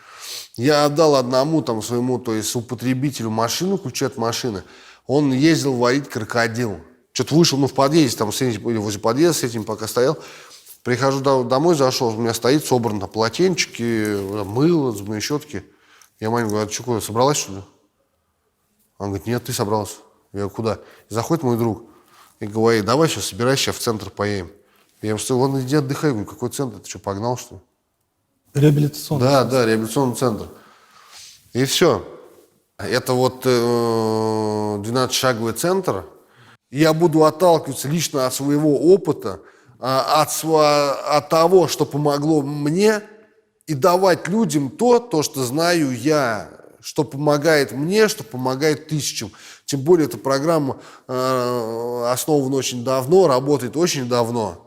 Я отдал одному там своему, то есть употребителю машину, ключи от машины. Он ездил варить крокодил. Что-то вышел, в подъезде, там возле подъезда с этим пока стоял. Прихожу домой, зашел, у меня стоит собрано полотенчики, мыло, зубные щетки. Я маме говорю, а что, собралась что ли? Он говорит, нет, ты собрался. Я говорю, куда? И заходит мой друг и говорит, давай сейчас собирайся, сейчас в центр поедем. Я ему сказал, ладно, иди отдыхай. Говорю, какой центр? Ты что, погнал, что ли?
Реабилитационный центр.
Да, реабилитационный центр. И все. Это вот 12-шаговый центр. Я буду отталкиваться лично от своего опыта, от того, что помогло мне, и давать людям то, что знаю я, что помогает мне, что помогает тысячам. Тем более эта программа основана очень давно, работает очень давно.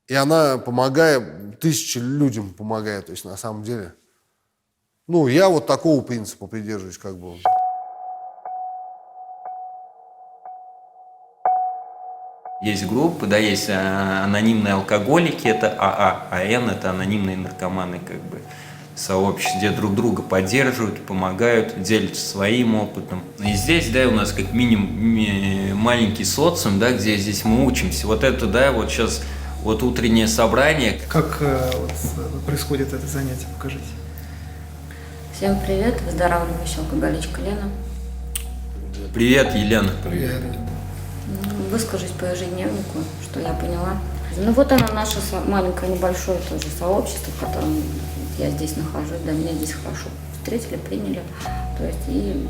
И она помогает, тысячи людям помогает, то есть на самом деле. Ну, я вот такого принципа придерживаюсь, как бы.
Есть группы, да, есть анонимные алкоголики, это АА, АН, это анонимные наркоманы, как бы, сообщества, где друг друга поддерживают, помогают, делятся своим опытом. И здесь, да, у нас как минимум маленький социум, да, где здесь мы учимся. Вот это, да, вот сейчас вот утреннее собрание.
Как происходит это занятие? Покажите.
Всем привет, выздоравливающая алкоголичка Лена.
Привет, Елена.
Привет.
Выскажусь по ежедневнику, что я поняла. Ну вот оно, наше маленькое небольшое тоже сообщество, в котором я здесь нахожусь, да, меня здесь хорошо встретили, приняли. То есть и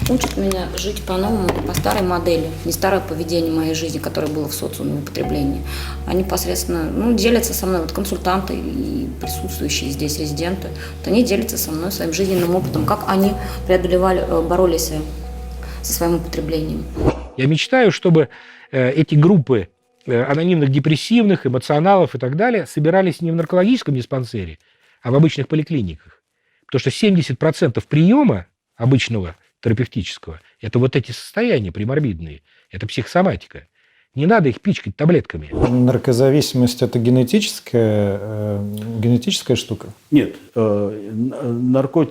учат меня жить по-новому, по старой модели, не старое поведение моей жизни, которое было в социуме в употреблении, а непосредственно, делятся со мной вот консультанты и присутствующие здесь резиденты, вот они делятся со мной своим жизненным опытом, как они преодолевали, боролись со своим употреблением.
Я мечтаю, чтобы эти группы анонимных депрессивных, эмоционалов и так далее собирались не в наркологическом диспансере, а в обычных поликлиниках. Потому что 70% приема обычного терапевтического – это вот эти состояния приморбидные, это психосоматика. Не надо их пичкать таблетками.
Наркозависимость – это генетическая штука?
Нет,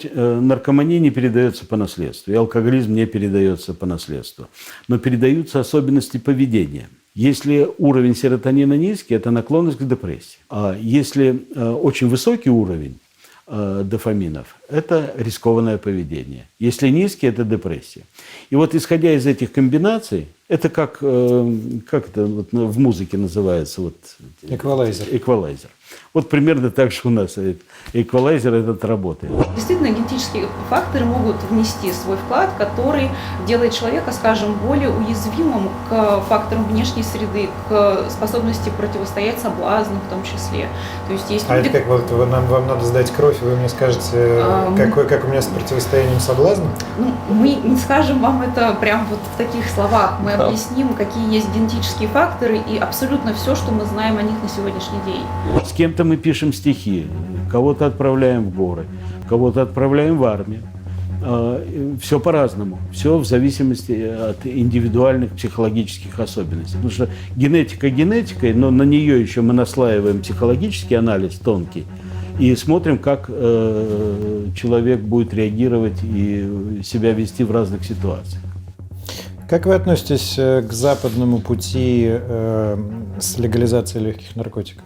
наркомания не передается по наследству, и алкоголизм не передается по наследству. Но передаются особенности поведения. Если уровень серотонина низкий, это наклонность к депрессии. А если очень высокий уровень дофаминов, это рискованное поведение. Если низкий, это депрессия. И вот исходя из этих комбинаций, это как это вот в музыке называется? Вот,
эквалайзер.
Эквалайзер. Вот примерно так же у нас эквалайзер этот работает.
Действительно, генетические факторы могут внести свой вклад, который делает человека, скажем, более уязвимым к факторам внешней среды, к способности противостоять соблазну в том числе. То есть есть люди...
это как вот вам надо сдать кровь, вы мне скажете, как у меня с противостоянием соблазну?
Мы не скажем вам это прям вот в таких словах. Мы объясним, какие есть генетические факторы и абсолютно все, что мы знаем о них на сегодняшний день.
С кем-то мы пишем стихи, кого-то отправляем в горы, кого-то отправляем в армию. Все по-разному, все в зависимости от индивидуальных психологических особенностей. Потому что генетика генетикой, но на нее еще мы наслаиваем психологический анализ тонкий и смотрим, как человек будет реагировать и себя вести в разных ситуациях.
Как вы относитесь к западному пути с легализацией легких наркотиков?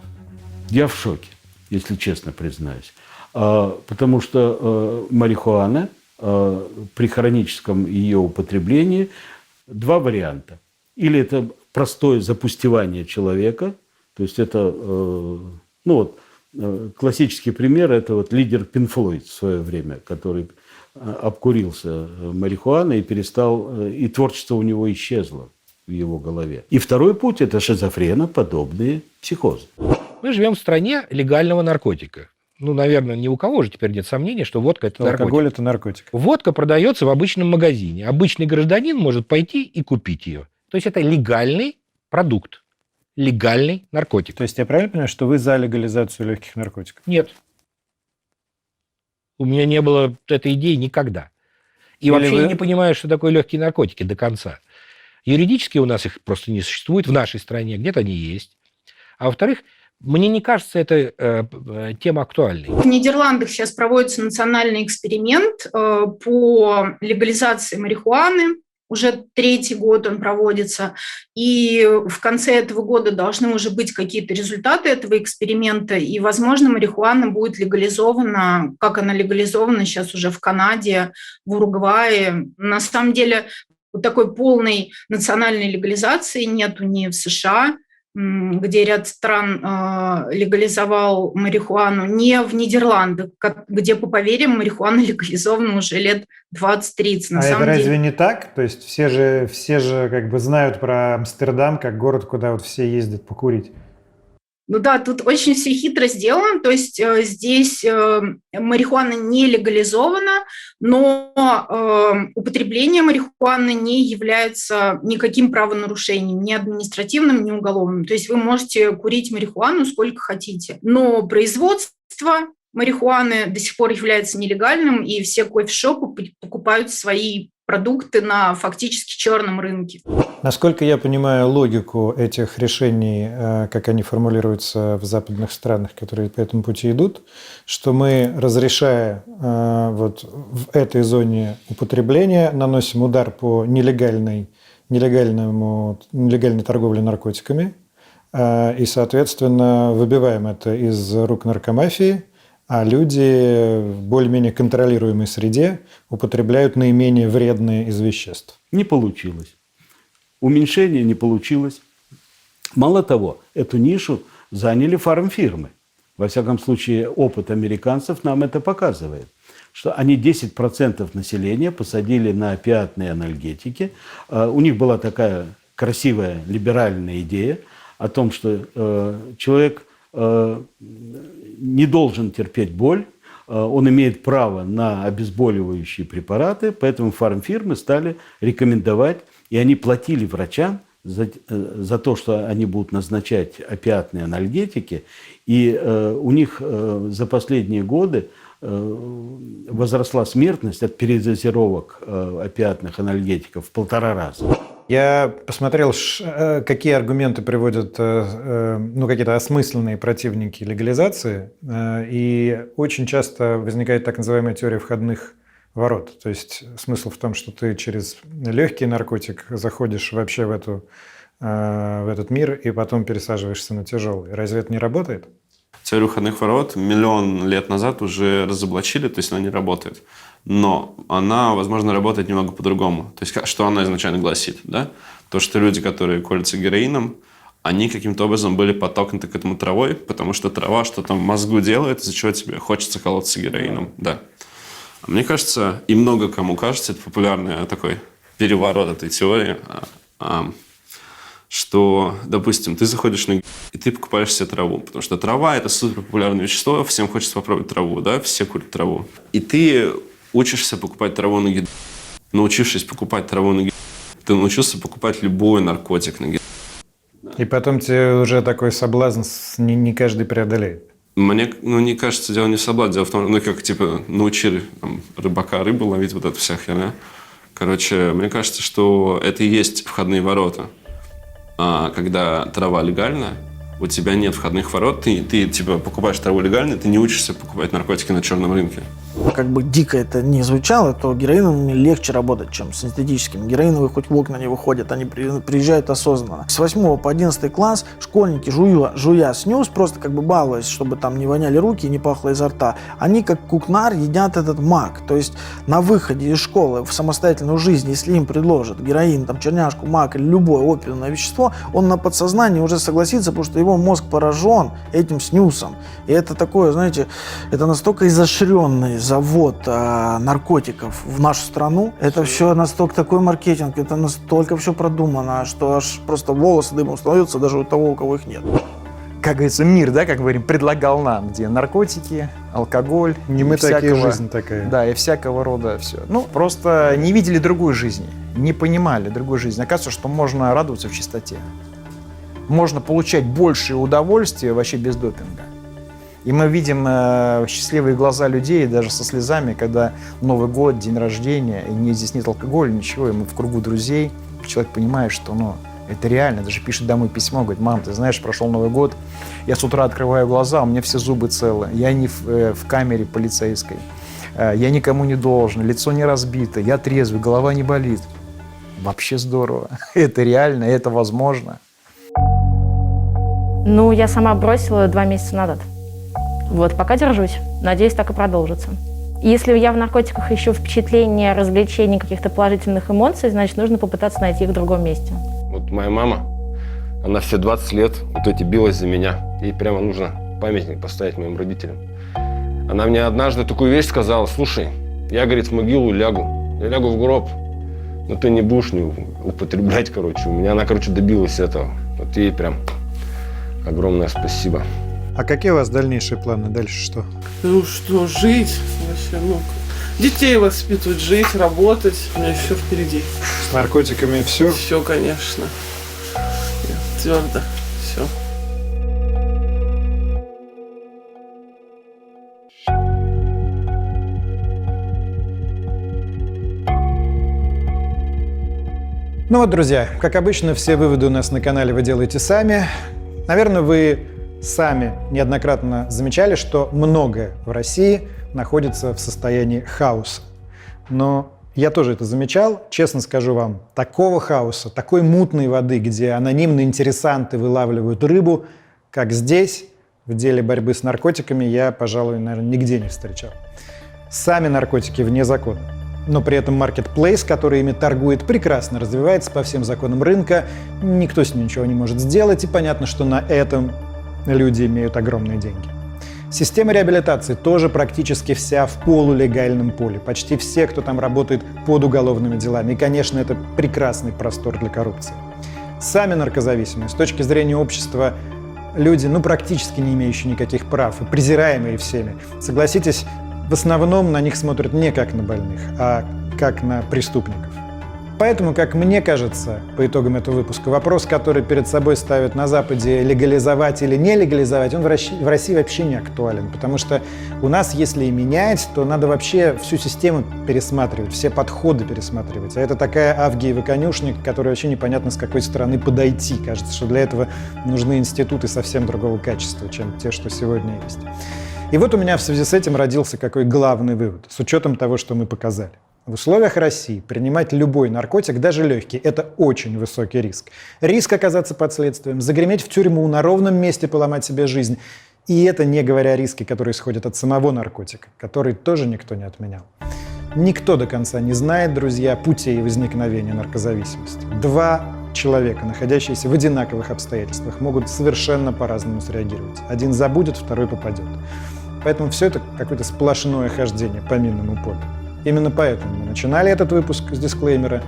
Я в шоке, если честно признаюсь. Потому что марихуана при хроническом ее употреблении два варианта. Или это простое запустевание человека, то есть это, классический пример, это вот лидер Pink Floyd в свое время, который обкурился марихуаной и перестал, и творчество у него исчезло в его голове. И второй путь – это шизофреноподобные психозы.
Мы живем в стране легального наркотика. Наверное, ни у кого же теперь нет сомнения, что водка – это наркотик.
Алкоголь – это наркотик.
Водка продается в обычном магазине. Обычный гражданин может пойти и купить ее. То есть это легальный продукт, легальный наркотик.
То есть я правильно понимаю, что вы за легализацию легких наркотиков?
Нет. У меня не было этой идеи никогда. И вообще я не понимаю, что такое легкие наркотики до конца. Юридически у нас их просто не существует в нашей стране, где-то они есть. А во-вторых, мне не кажется эта тема актуальной.
В Нидерландах сейчас проводится национальный эксперимент по легализации марихуаны. Уже 3-й год он проводится. И в конце этого года должны уже быть какие-то результаты этого эксперимента. И, возможно, марихуана будет легализована, как она легализована сейчас уже в Канаде, в Уругвае. На самом деле вот такой полной национальной легализации нету ни в США, где ряд стран легализовал марихуану, не в Нидерландах, где, по поверьям, марихуана легализована уже лет 20-30.
А это разве не так? То есть все же как бы знают про Амстердам как город, куда вот все ездят покурить.
Ну да, тут очень все хитро сделано, то есть здесь марихуана не легализована, но употребление марихуаны не является никаким правонарушением, ни административным, ни уголовным. То есть вы можете курить марихуану сколько хотите, но производство марихуаны до сих пор является нелегальным, и все кофешопы покупают свои продукты на фактически черном рынке.
Насколько я понимаю логику этих решений, как они формулируются в западных странах, которые по этому пути идут, что мы, разрешая вот в этой зоне употребления, наносим удар по нелегальной торговле наркотиками и, соответственно, выбиваем это из рук наркомафии, а люди в более-менее контролируемой среде употребляют наименее вредные из веществ.
Не получилось. Уменьшение не получилось. Мало того, эту нишу заняли фармфирмы. Во всяком случае, опыт американцев нам это показывает, что они 10% населения посадили на опиатные анальгетики. У них была такая красивая либеральная идея о том, что человек не должен терпеть боль, он имеет право на обезболивающие препараты, поэтому фармфирмы стали рекомендовать, и они платили врачам за то, что они будут назначать опиатные анальгетики, и у них за последние годы возросла смертность от передозировок опиатных анальгетиков в 1,5 раза.
Я посмотрел, какие аргументы приводят какие-то осмысленные противники легализации, и очень часто возникает так называемая теория входных ворот. То есть смысл в том, что ты через легкий наркотик заходишь вообще в этот мир и потом пересаживаешься на тяжелый. Разве это не работает?
Теорию входных ворот 1 миллион лет назад уже разоблачили, то есть она не работает. Но она, возможно, работает немного по-другому. То есть что она изначально гласит? Да? То, что люди, которые колются героином, они каким-то образом были подтолкнуты к этому травой, потому что трава что-то в мозгу делает, из-за чего тебе хочется колоться героином. Да. А мне кажется, и много кому кажется, это популярный такой переворот этой теории, что, допустим, ты заходишь на и ты покупаешь себе траву, потому что трава – это суперпопулярное вещество, всем хочется попробовать траву, да, все курят траву. И ты учишься покупать траву на героин. Научившись покупать траву на героин, ты научился покупать любой наркотик на героин.
И потом тебе уже такой соблазн не каждый преодолеет.
Мне кажется, дело не в соблазне, дело в том, научили рыбака рыбу ловить, вот эта вся херня. Короче, мне кажется, что это и есть входные ворота. Когда трава легальная, у тебя нет входных ворот, ты покупаешь траву легально, ты не учишься покупать наркотики на черном рынке.
Как бы дико это не звучало, то героином легче работать, чем с синтетическим. Героиновые хоть в окна не выходят, они приезжают осознанно. С 8 по 11 класс школьники, жуя снюс, просто как бы балуясь, чтобы там не воняли руки и не пахло изо рта, они как кукнар едят этот мак. То есть на выходе из школы в самостоятельную жизнь, если им предложат героин, там, черняшку, мак или любое опиумное вещество, он на подсознании уже согласится, потому что его мозг поражен этим снюсом. И это такое, знаете, это настолько изощренный завод наркотиков в нашу страну. Это все настолько такой маркетинг, это настолько все продумано, что аж просто волосы дымом становятся даже у того, у кого их нет.
Как говорится, мир, да, как говорим, предлагал нам, где наркотики, алкоголь.
Не мы такие, жизнь такая.
Да, и всякого рода все. Просто не видели другой жизни, не понимали другой жизни. Оказывается, что можно радоваться в чистоте. Можно получать большее удовольствие вообще без допинга. И мы видим счастливые глаза людей даже со слезами, когда Новый год, день рождения, и здесь нет алкоголя, ничего, и мы в кругу друзей. Человек понимает, что это реально, даже пишет домой письмо, говорит: мам, ты знаешь, прошел Новый год, я с утра открываю глаза, у меня все зубы целы, я не в камере полицейской, я никому не должен, лицо не разбито, я трезвый, голова не болит. Вообще здорово. Это реально, это возможно.
Я сама бросила 2 месяца назад. Пока держусь. Надеюсь, так и продолжится. Если я в наркотиках ищу впечатления, развлечений, каких-то положительных эмоций, значит, нужно попытаться найти их в другом месте.
Вот моя мама,
Она все 20 лет вот эти билась за меня. Ей прямо нужно памятник поставить моим родителям. Она мне однажды такую вещь сказала: слушай, я, говорит, в могилу лягу. Я лягу в гроб, но ты не будешь не употреблять, короче. У меня она, короче, добилась этого. Вот ей прям огромное спасибо.
А какие у вас дальнейшие планы? Дальше что?
Ну что, жить вообще, ну, детей воспитывать, жить, работать. У меня все впереди.
С наркотиками все?
Все, конечно. Твердо, все.
Ну вот, друзья, как обычно, все выводы у нас на канале вы делаете сами. Наверное, вы сами неоднократно замечали, что многое в России находится в состоянии хаоса. Но я тоже это замечал. Честно скажу вам, такого хаоса, такой мутной воды, где анонимные интересанты вылавливают рыбу, как здесь, в деле борьбы с наркотиками, я, пожалуй, наверное, нигде не встречал. Сами наркотики вне закона. Но при этом маркетплейс, который ими торгует, прекрасно развивается по всем законам рынка, никто с ним ничего не может сделать, и понятно, что на этом люди имеют огромные деньги. Система реабилитации тоже практически вся в полулегальном поле. Почти все, кто там работает под уголовными делами. И, конечно, это прекрасный простор для коррупции. Сами наркозависимые, с точки зрения общества, люди, практически не имеющие никаких прав и презираемые всеми. Согласитесь, в основном на них смотрят не как на больных, а как на преступников. Поэтому, как мне кажется, по итогам этого выпуска, вопрос, который перед собой ставят на Западе, легализовать или не легализовать, он в России вообще не актуален. Потому что у нас, если и менять, то надо вообще всю систему пересматривать, все подходы пересматривать. А это такая Авгиева конюшня, которой вообще непонятно, с какой стороны подойти. Кажется, что для этого нужны институты совсем другого качества, чем те, что сегодня есть. И вот у меня в связи с этим родился какой главный вывод, с учетом того, что мы показали. В условиях России принимать любой наркотик, даже легкий, это очень высокий риск. Риск оказаться под следствием, загреметь в тюрьму, на ровном месте поломать себе жизнь. И это не говоря о риске, который исходит от самого наркотика, который тоже никто не отменял. Никто до конца не знает, друзья, путей возникновения наркозависимости. Два человека, находящиеся в одинаковых обстоятельствах, могут совершенно по-разному среагировать. Один забудет, второй попадет. Поэтому все это какое-то сплошное хождение по минному полю. Именно поэтому мы начинали этот выпуск с дисклеймера,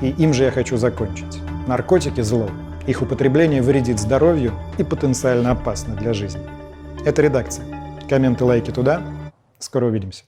и им же я хочу закончить. Наркотики – зло. Их употребление вредит здоровью и потенциально опасно для жизни. Это редакция. Комменты, лайки туда. Скоро увидимся.